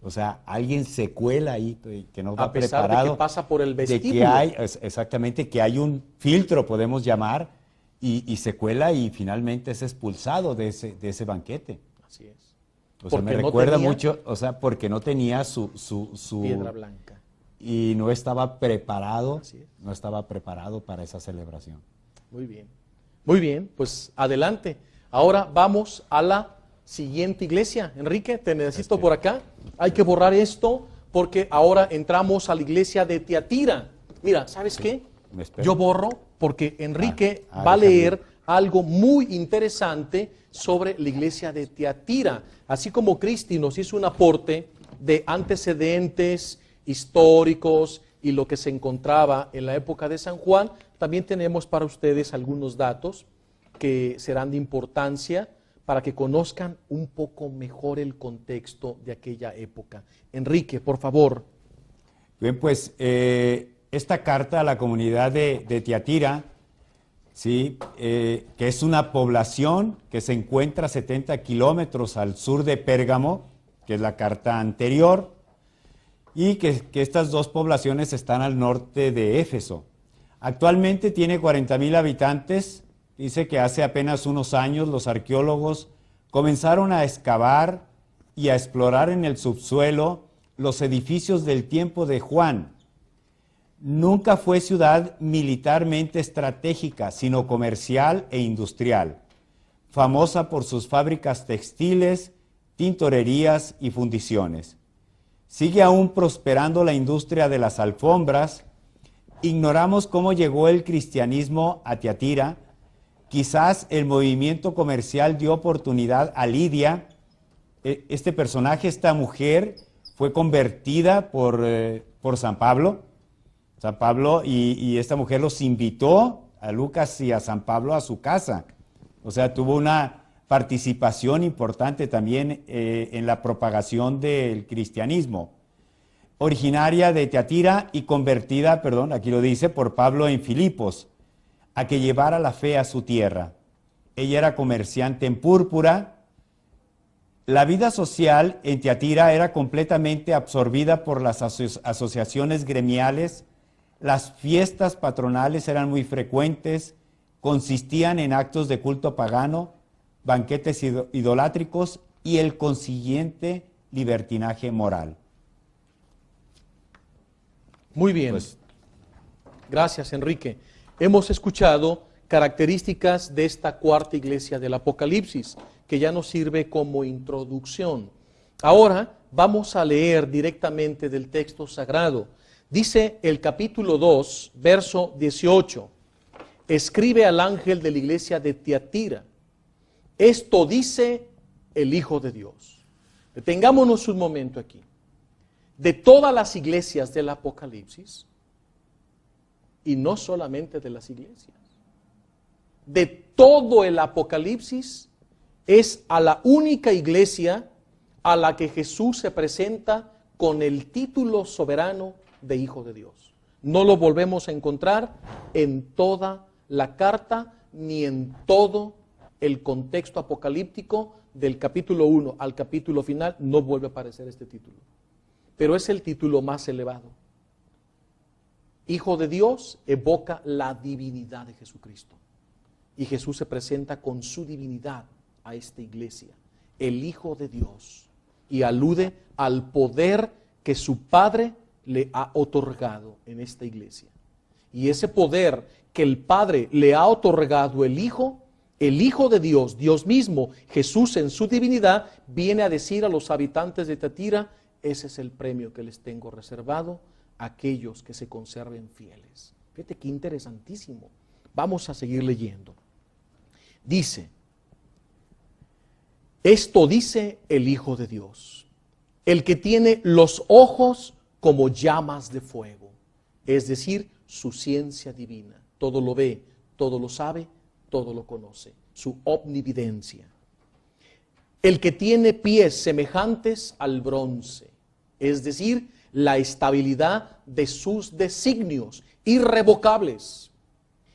O sea, alguien se cuela ahí que no va A pesar preparado. de que pasa por el de vestíbulo. que hay, exactamente, que hay un filtro, podemos llamar, y se cuela y finalmente es expulsado de ese banquete. Así es. O sea, me Porque no recuerda tenía mucho, o sea, porque no tenía su piedra blanca. y no estaba preparado, Así es. no estaba preparado para esa celebración. Muy bien. Muy bien, pues adelante. Ahora vamos a la siguiente iglesia. Enrique, te necesito por acá. Hay que borrar esto porque ahora entramos a la iglesia de Tiatira. Mira, ¿sabes qué? Me espero. Yo borro porque Enrique va a déjame. leer algo muy interesante sobre la iglesia de Tiatira. Así como Cristi nos hizo un aporte de antecedentes históricos y lo que se encontraba en la época de San Juan, también tenemos para ustedes algunos datos que serán de importancia para que conozcan un poco mejor el contexto de aquella época. Enrique, por favor. Bien, pues esta carta a la comunidad de Tiatira, ¿sí? Que es una población que se encuentra a 70 kilómetros al sur de Pérgamo, que es la carta anterior, y que estas dos poblaciones están al norte de Éfeso. Actualmente tiene 40,000 habitantes. Dice que hace apenas unos años los arqueólogos comenzaron a excavar y a explorar en el subsuelo los edificios del tiempo de Juan. Nunca fue ciudad militarmente estratégica, sino comercial e industrial, famosa por sus fábricas textiles, tintorerías y fundiciones. Sigue aún prosperando la industria de las alfombras. Ignoramos cómo llegó el cristianismo a Tiatira. Quizás el movimiento comercial dio oportunidad a Lidia. Este personaje, esta mujer, fue convertida por San Pablo. San Pablo y esta mujer los invitó a Lucas y a San Pablo a su casa. O sea, tuvo una participación importante también en la propagación del cristianismo. Originaria de Tiatira y convertida, aquí lo dice, por Pablo en Filipos, a que llevara la fe a su tierra. Ella era comerciante en púrpura. La vida social en Tiatira era completamente absorbida por las asociaciones gremiales. Las fiestas patronales eran muy frecuentes, consistían en actos de culto pagano, banquetes idolátricos y el consiguiente libertinaje moral. Muy bien. Gracias, Enrique. Hemos escuchado características de esta cuarta iglesia del Apocalipsis, que ya nos sirve como introducción. Ahora vamos a leer directamente del texto sagrado. Dice el capítulo 2, verso 18, escribe al ángel de la iglesia de Tiatira, esto dice el Hijo de Dios. Detengámonos un momento aquí. De todas las iglesias del Apocalipsis, y no solamente de las iglesias, de todo el Apocalipsis, es a la única iglesia a la que Jesús se presenta con el título soberano de Hijo de Dios. No lo volvemos a encontrar en toda la carta, ni en todo el contexto apocalíptico del capítulo 1 al capítulo final, no vuelve a aparecer este título. Pero es el título más elevado. Hijo de Dios evoca la divinidad de Jesucristo. Y Jesús se presenta con su divinidad a esta iglesia, el Hijo de Dios, y alude al poder que su Padre le ha otorgado en esta iglesia. Y ese poder que el Padre le ha otorgado el Hijo de Dios, Dios mismo, Jesús en su divinidad, viene a decir a los habitantes de Tiatira, ese es el premio que les tengo reservado a aquellos que se conserven fieles. Fíjate qué interesantísimo. Vamos a seguir leyendo. Dice, esto dice el Hijo de Dios, el que tiene los ojos como llamas de fuego, es decir, su ciencia divina. Todo lo ve, todo lo sabe, todo lo conoce, su omnividencia. El que tiene pies semejantes al bronce, es decir, la estabilidad de sus designios irrevocables.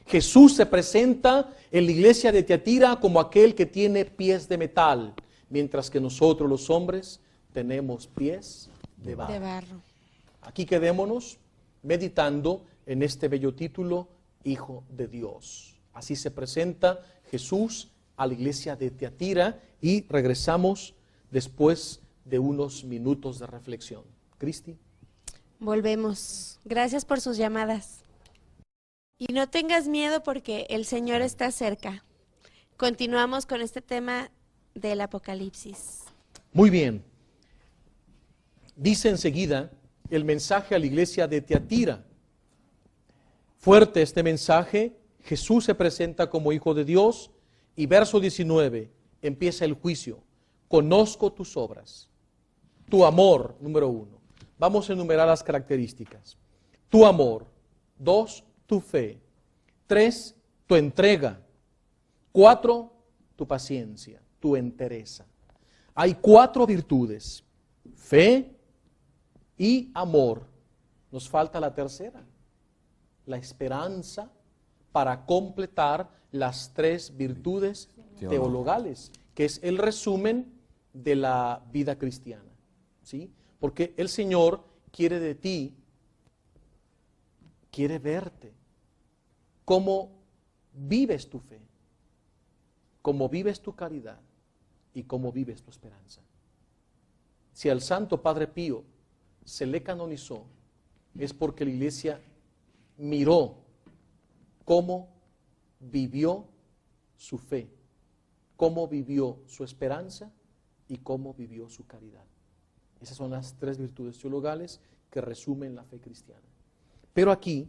Jesús se presenta en la iglesia de Tiatira como aquel que tiene pies de metal, mientras que nosotros los hombres tenemos pies de barro. De barro. Aquí quedémonos meditando en este bello título, Hijo de Dios. Así se presenta Jesús a la iglesia de Tiatira y regresamos después de unos minutos de reflexión. Cristi. Volvemos. Gracias por sus llamadas. Y no tengas miedo porque el Señor está cerca. Continuamos con este tema del Apocalipsis. Muy bien. Dice enseguida el mensaje a la iglesia de Tiatira. Fuerte este mensaje, Jesús se presenta como Hijo de Dios y verso 19 empieza el juicio. Conozco tus obras, tu amor, número 1. Vamos a enumerar las características. Tu amor, 2, tu fe, 3, tu entrega, 4, tu paciencia, tu entereza. Hay 4 virtudes, fe y amor. Nos falta la tercera, la esperanza, para completar las 3 virtudes teologales, que es el resumen de la vida cristiana, ¿sí? Porque el Señor quiere de ti, quiere verte, cómo vives tu fe, cómo vives tu caridad y cómo vives tu esperanza. Si al Santo Padre Pío se le canonizó, es porque la Iglesia miró cómo vivió su fe, cómo vivió su esperanza y cómo vivió su caridad. Esas son las 3 virtudes teologales que resumen la fe cristiana. Pero aquí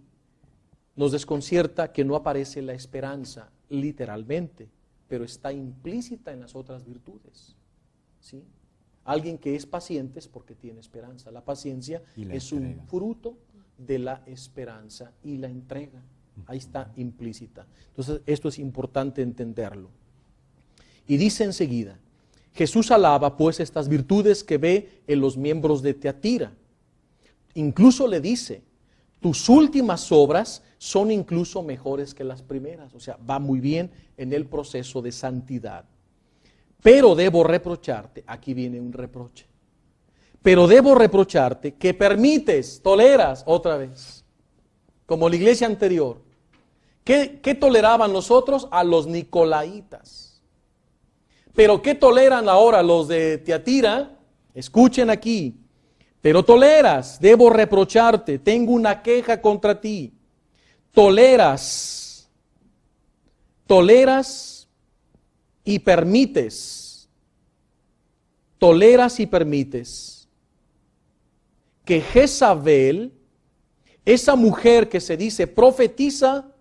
nos desconcierta que no aparece la esperanza literalmente, pero está implícita en las otras virtudes, ¿sí? Alguien que es paciente es porque tiene esperanza. La paciencia es un fruto de la esperanza y la entrega. Ahí está implícita. Entonces, esto es importante entenderlo. Y dice enseguida, Jesús alaba pues estas virtudes que ve en los miembros de Tiatira. Incluso le dice, tus últimas obras son incluso mejores que las primeras. O sea, va muy bien en el proceso de santidad. Pero debo reprocharte, aquí viene un reproche, pero debo reprocharte que permites, toleras otra vez, como la iglesia anterior. ¿Qué toleraban los otros? A los nicolaitas. Pero ¿qué toleran ahora los de Tiatira? Escuchen aquí. Pero toleras, debo reprocharte, tengo una queja contra ti. Toleras y permites que Jezabel, esa mujer que se dice profetiza,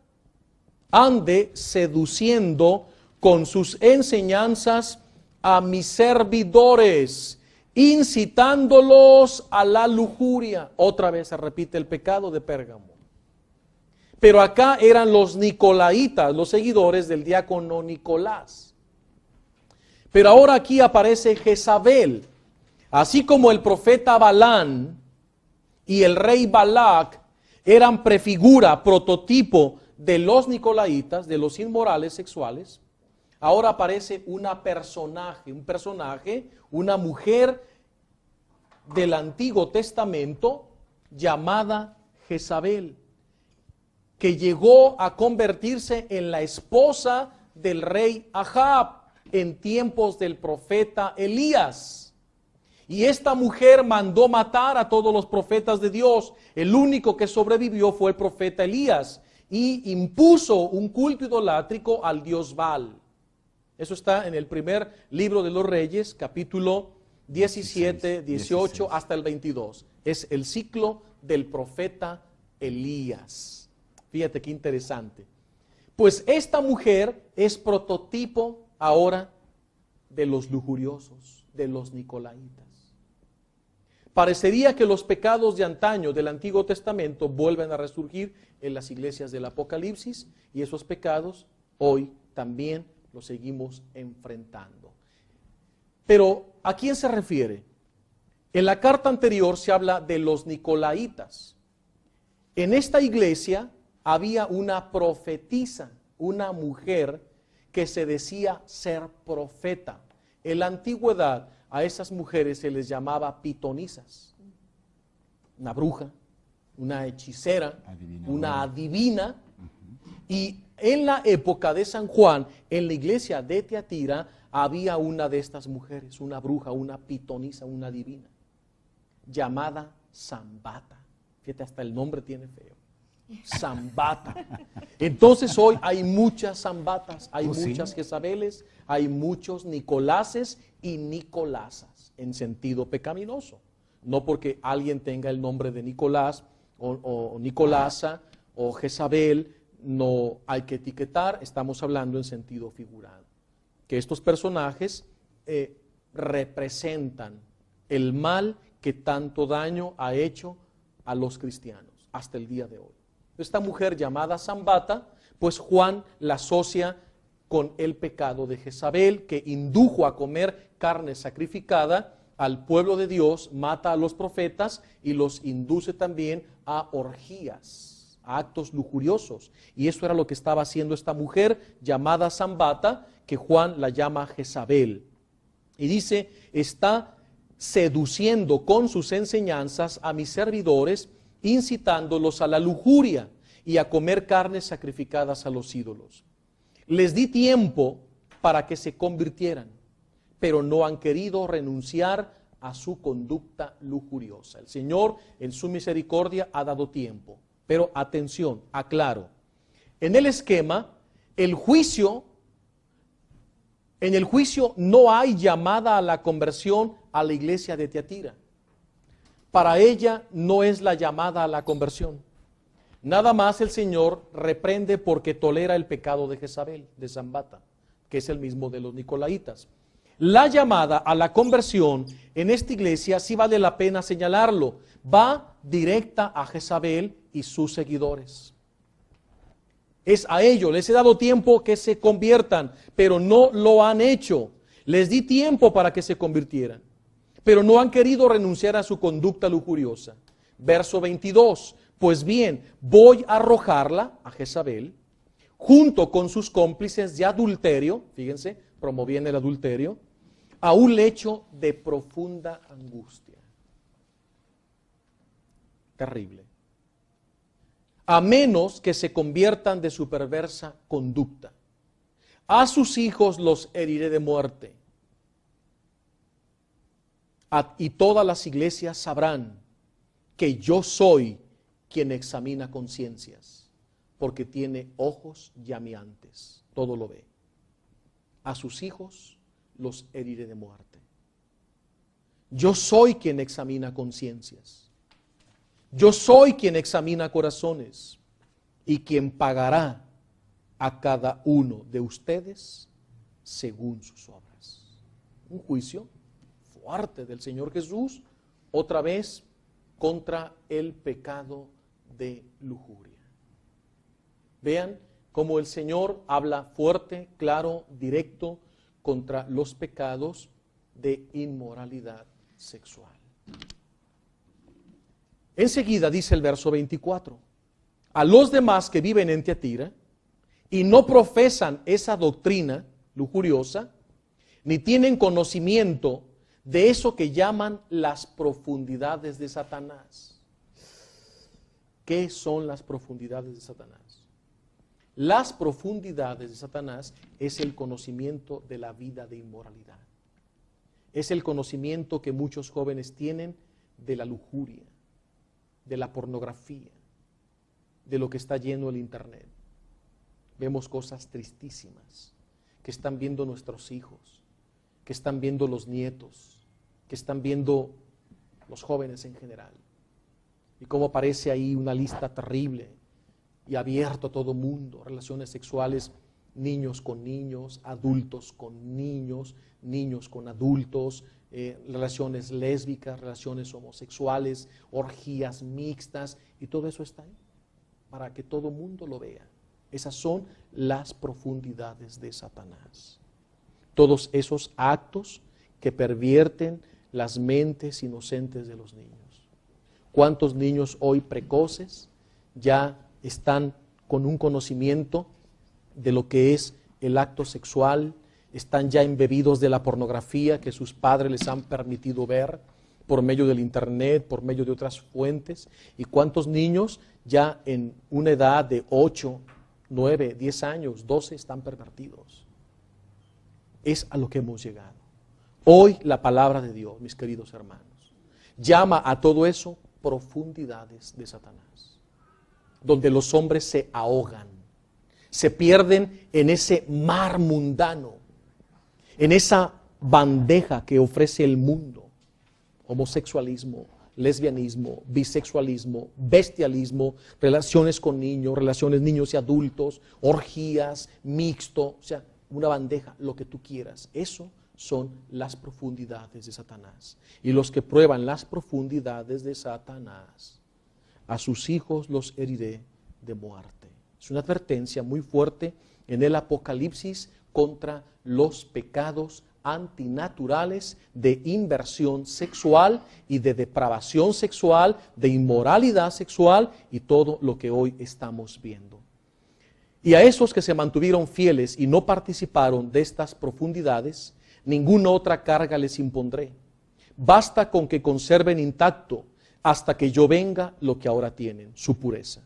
ande seduciendo con sus enseñanzas a mis servidores, incitándolos a la lujuria. Otra vez se repite el pecado de Pérgamo. Pero acá eran los nicolaitas, los seguidores del diácono Nicolás. Pero ahora aquí aparece Jezabel, así como el profeta Balán y el rey Balac eran prefigura, prototipo de los nicolaitas, de los inmorales sexuales. Ahora aparece un personaje, una mujer del Antiguo Testamento llamada Jezabel, que llegó a convertirse en la esposa del rey Ahab en tiempos del profeta Elías. Y esta mujer mandó matar a todos los profetas de Dios. El único que sobrevivió fue el profeta Elías y impuso un culto idolátrico al dios Baal. Eso está en el primer libro de los Reyes, capítulo 17, 18 hasta el 22. Es el ciclo del profeta Elías. Fíjate qué interesante. Pues esta mujer es prototipo ahora de los lujuriosos, de los nicolaitas. Parecería que los pecados de antaño del Antiguo Testamento vuelven a resurgir en las iglesias del Apocalipsis, y esos pecados hoy también los seguimos enfrentando. Pero ¿a quién se refiere? En la carta anterior se habla de los nicolaitas. En esta iglesia había una profetisa, una mujer que se decía ser profeta. En la antigüedad a esas mujeres se les llamaba pitonisas. Una bruja, una hechicera, una adivina. Y en la época de San Juan, en la iglesia de Tiatira, había una de estas mujeres, una bruja, una pitonisa, una adivina, llamada Zambata. Fíjate, hasta el nombre tiene feo. Zambata. Entonces hoy hay muchas Zambatas, hay muchas Jezabeles, hay muchos Nicolases y Nicolasas en sentido pecaminoso. No porque alguien tenga el nombre de Nicolás o Nicolasa o Jezabel, no hay que etiquetar, estamos hablando en sentido figurado. Que estos personajes representan el mal que tanto daño ha hecho a los cristianos hasta el día de hoy. Esta mujer llamada Zambata, pues Juan la asocia con el pecado de Jezabel, que indujo a comer carne sacrificada al pueblo de Dios, mata a los profetas y los induce también a orgías, a actos lujuriosos. Y eso era lo que estaba haciendo esta mujer llamada Zambata, que Juan la llama Jezabel. Y dice, está seduciendo con sus enseñanzas a mis servidores, incitándolos a la lujuria y a comer carnes sacrificadas a los ídolos. Les di tiempo para que se convirtieran, pero no han querido renunciar a su conducta lujuriosa. El Señor, en su misericordia, ha dado tiempo. Pero atención, aclaro, en el esquema, en el juicio no hay llamada a la conversión a la iglesia de Tiatira. Para ella no es la llamada a la conversión. Nada más el Señor reprende porque tolera el pecado de Jezabel, de Zambata, que es el mismo de los nicolaitas. La llamada a la conversión en esta iglesia, sí vale la pena señalarlo, va directa a Jezabel y sus seguidores. Es a ellos, les he dado tiempo que se conviertan, pero no lo han hecho. Les di tiempo para que se convirtieran, pero no han querido renunciar a su conducta lujuriosa. Verso 22, pues bien, voy a arrojarla, a Jezabel, junto con sus cómplices de adulterio, fíjense, promoviendo el adulterio, a un lecho de profunda angustia. Terrible. A menos que se conviertan de su perversa conducta. A sus hijos los heriré de muerte. Y todas las iglesias sabrán que yo soy quien examina conciencias, porque tiene ojos llameantes, todo lo ve. A sus hijos los heriré de muerte. Yo soy quien examina conciencias. Yo soy quien examina corazones y quien pagará a cada uno de ustedes según sus obras. Un juicio fuerte del Señor Jesús, otra vez contra el pecado de lujuria. Vean cómo el Señor habla fuerte, claro, directo contra los pecados de inmoralidad sexual. Enseguida dice el verso 24, a los demás que viven en Tiatira y no profesan esa doctrina lujuriosa, ni tienen conocimiento de eso que llaman las profundidades de Satanás. ¿Qué son las profundidades de Satanás? Las profundidades de Satanás es el conocimiento de la vida de inmoralidad. Es el conocimiento que muchos jóvenes tienen de la lujuria, de la pornografía, de lo que está lleno el internet. Vemos cosas tristísimas que están viendo nuestros hijos, que están viendo los nietos, que están viendo los jóvenes en general. Y cómo aparece ahí una lista terrible y abierto a todo mundo, relaciones sexuales, niños con niños, adultos con niños, niños con adultos, relaciones lésbicas, relaciones homosexuales, orgías mixtas, y todo eso está ahí, para que todo mundo lo vea. Esas son las profundidades de Satanás. Todos esos actos que pervierten las mentes inocentes de los niños. ¿Cuántos niños hoy precoces ya están con un conocimiento de lo que es el acto sexual, están ya embebidos de la pornografía que sus padres les han permitido ver por medio del internet, por medio de otras fuentes? ¿Y cuántos niños ya en una edad de 8, 9, 10 años, 12 están pervertidos? Es a lo que hemos llegado. Hoy la palabra de Dios, mis queridos hermanos, llama a todo eso profundidades de Satanás, donde los hombres se ahogan, se pierden en ese mar mundano, en esa bandeja que ofrece el mundo: homosexualismo, lesbianismo, bisexualismo, bestialismo, relaciones con niños, relaciones niños y adultos, orgías, mixto, o sea, una bandeja, lo que tú quieras. Eso son las profundidades de Satanás. Y los que prueban las profundidades de Satanás, a sus hijos los heriré de muerte. Es una advertencia muy fuerte en el Apocalipsis contra los pecados antinaturales de inversión sexual y de depravación sexual, de inmoralidad sexual y todo lo que hoy estamos viendo. Y a esos que se mantuvieron fieles y no participaron de estas profundidades, ninguna otra carga les impondré. Basta con que conserven intacto hasta que yo venga lo que ahora tienen, su pureza.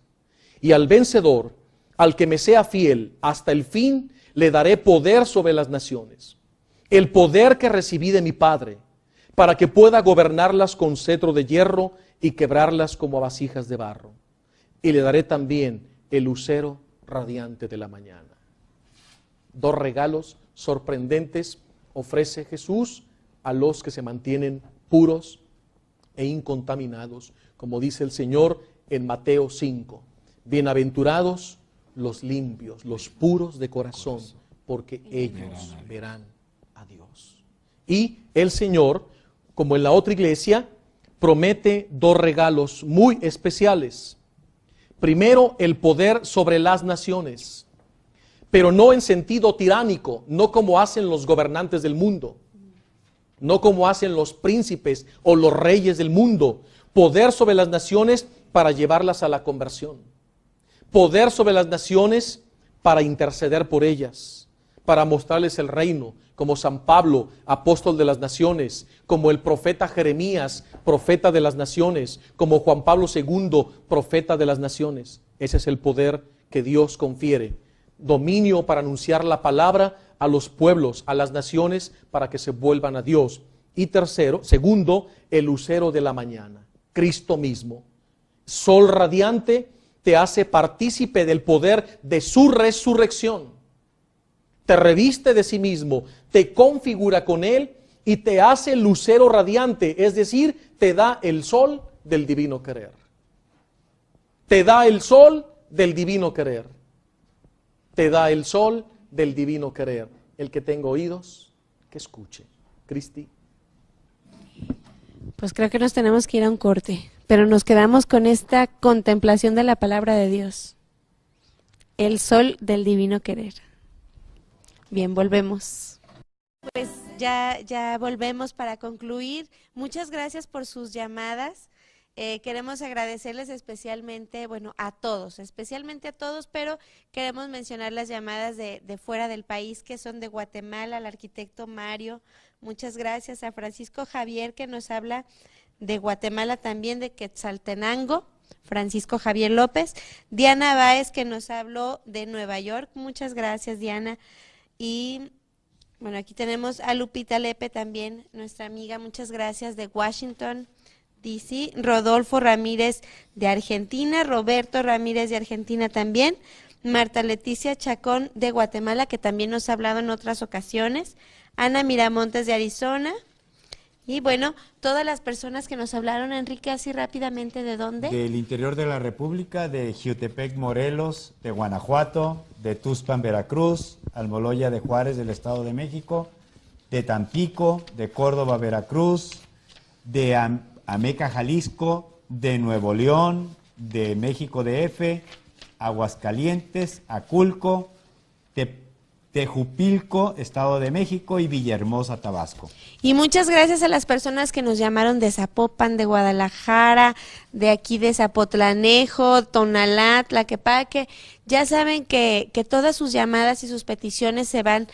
Y al vencedor, al que me sea fiel hasta el fin, le daré poder sobre las naciones, el poder que recibí de mi Padre, para que pueda gobernarlas con cetro de hierro y quebrarlas como a vasijas de barro. Y le daré también el lucero radiante de la mañana. Dos regalos sorprendentes ofrece Jesús a los que se mantienen puros e incontaminados, como dice el Señor en Mateo 5. Bienaventurados los limpios, los puros de corazón, porque ellos verán a Dios. Y el Señor, como en la otra iglesia, promete dos regalos muy especiales. Primero, el poder sobre las naciones, pero no en sentido tiránico, no como hacen los gobernantes del mundo, no como hacen los príncipes o los reyes del mundo. Poder sobre las naciones para llevarlas a la conversión. Poder sobre las naciones para interceder por ellas, para mostrarles el reino, como San Pablo, apóstol de las naciones, como el profeta Jeremías, profeta de las naciones, como Juan Pablo II, profeta de las naciones. Ese es el poder que Dios confiere. Dominio para anunciar la palabra a los pueblos, a las naciones, para que se vuelvan a Dios. Y segundo, el lucero de la mañana, Cristo mismo. Sol radiante te hace partícipe del poder de su resurrección. Te reviste de sí mismo, te configura con Él y te hace lucero radiante, es decir, te da el sol del divino querer. Te da el sol del divino querer. Te da el sol del divino querer. El que tenga oídos, que escuche. Cristi. Pues creo que nos tenemos que ir a un corte, pero nos quedamos con esta contemplación de la palabra de Dios. El sol del divino querer. Bien, volvemos. Pues ya volvemos para concluir. Muchas gracias por sus llamadas. Queremos agradecerles especialmente, a todos, especialmente a todos, pero queremos mencionar las llamadas de fuera del país, que son de Guatemala, al arquitecto Mario. Muchas gracias a Francisco Javier, que nos habla de Guatemala también, de Quetzaltenango. Francisco Javier López. Diana Báez, que nos habló de Nueva York. Muchas gracias, Diana. Y aquí tenemos a Lupita Lepe también, nuestra amiga, muchas gracias, de Washington, D.C. Rodolfo Ramírez de Argentina, Roberto Ramírez de Argentina también, Marta Leticia Chacón de Guatemala, que también nos ha hablado en otras ocasiones, Ana Miramontes de Arizona. Y todas las personas que nos hablaron, Enrique, así rápidamente, ¿de dónde? Del interior de la República, de Jiutepec, Morelos, de Guanajuato, de Tuxpan, Veracruz, Almoloya de Juárez, del Estado de México, de Tampico, de Córdoba, Veracruz, de Ameca, Jalisco, de Nuevo León, de México DF, Aguascalientes, Aculco, Tejupilco, Estado de México, y Villahermosa, Tabasco. Y muchas gracias a las personas que nos llamaron de Zapopan, de Guadalajara, de aquí de Zapotlanejo, Tonalá, Tlaquepaque. Ya saben que todas sus llamadas y sus peticiones se van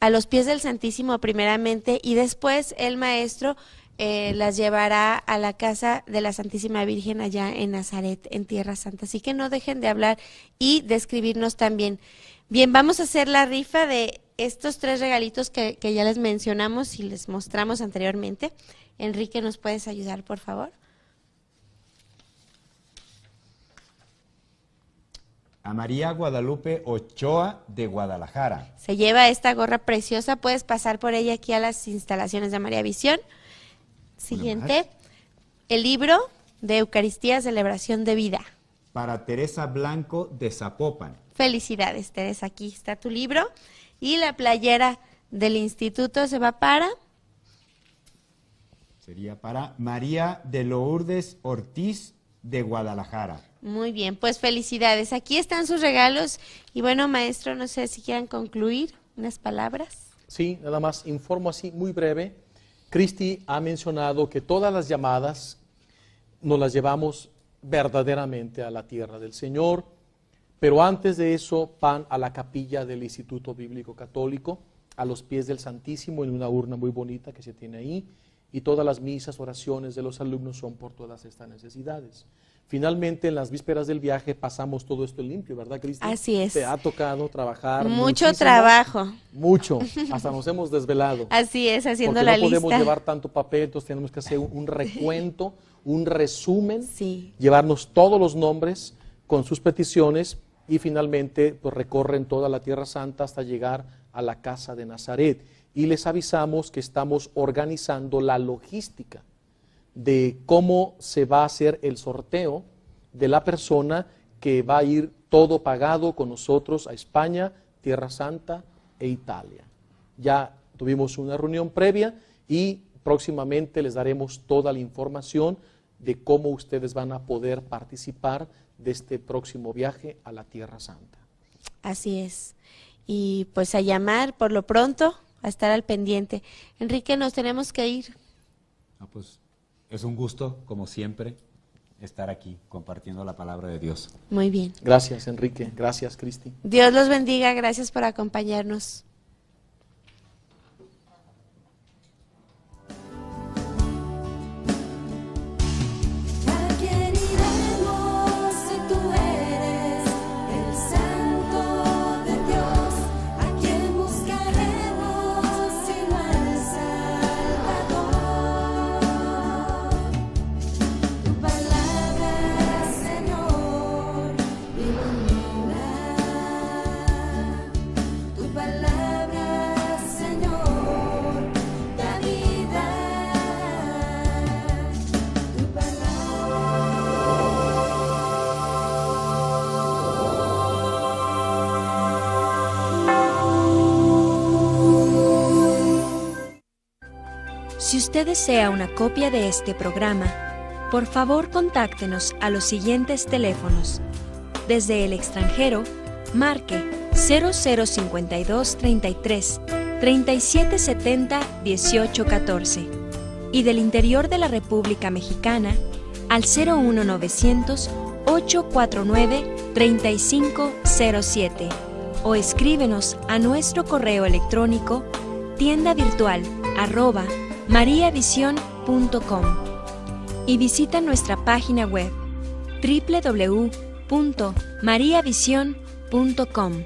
a los pies del Santísimo primeramente, y después el maestro las llevará a la casa de la Santísima Virgen allá en Nazaret, en Tierra Santa. Así que no dejen de hablar y de escribirnos también. Bien, vamos a hacer la rifa de estos 3 regalitos que ya les mencionamos y les mostramos anteriormente. Enrique, ¿nos puedes ayudar, por favor? A María Guadalupe Ochoa, de Guadalajara. Se lleva esta gorra preciosa, puedes pasar por ella aquí a las instalaciones de María Visión. Siguiente, el libro de Eucaristía, Celebración de Vida. Para Teresa Blanco, de Zapopan. Felicidades, Teresa, aquí está tu libro. Y la playera del instituto se va para... Sería para María de Lourdes Ortiz, de Guadalajara. Muy bien, pues felicidades. Aquí están sus regalos. Y bueno, maestro, no sé si quieran concluir unas palabras. Sí, nada más informo así muy breve. Cristi ha mencionado que todas las llamadas nos las llevamos verdaderamente a la tierra del Señor, pero antes de eso van a la capilla del Instituto Bíblico Católico, a los pies del Santísimo, en una urna muy bonita que se tiene ahí, y todas las misas, oraciones de los alumnos son por todas estas necesidades. Finalmente, en las vísperas del viaje pasamos todo esto limpio, ¿verdad, Cristi? Así es. Te ha tocado trabajar Mucho muchísimo, trabajo. Mucho, hasta nos hemos desvelado. Así es, haciendo porque la no podemos lista. llevar tanto papel, entonces tenemos que hacer un recuento, un resumen, Sí. llevarnos todos los nombres con sus peticiones y finalmente pues, recorren toda la Tierra Santa hasta llegar a la casa de Nazaret. Y les avisamos que estamos organizando la logística de cómo se va a hacer el sorteo de la persona que va a ir todo pagado con nosotros a España, Tierra Santa e Italia. Ya tuvimos una reunión previa y próximamente les daremos toda la información de cómo ustedes van a poder participar de este próximo viaje a la Tierra Santa. Así es. Y pues a llamar por lo pronto, a estar al pendiente. Enrique, nos tenemos que ir. Pues es un gusto, como siempre, estar aquí compartiendo la palabra de Dios. Muy bien. Gracias, Enrique. Gracias, Cristi. Dios los bendiga. Gracias por acompañarnos. Si usted desea una copia de este programa, por favor contáctenos a los siguientes teléfonos. Desde el extranjero, marque 0052 33 3770 1814 y del interior de la República Mexicana al 01900 849 3507 o escríbenos a nuestro correo electrónico tiendavirtual@mariavision.com y visita nuestra página web www.mariavision.com.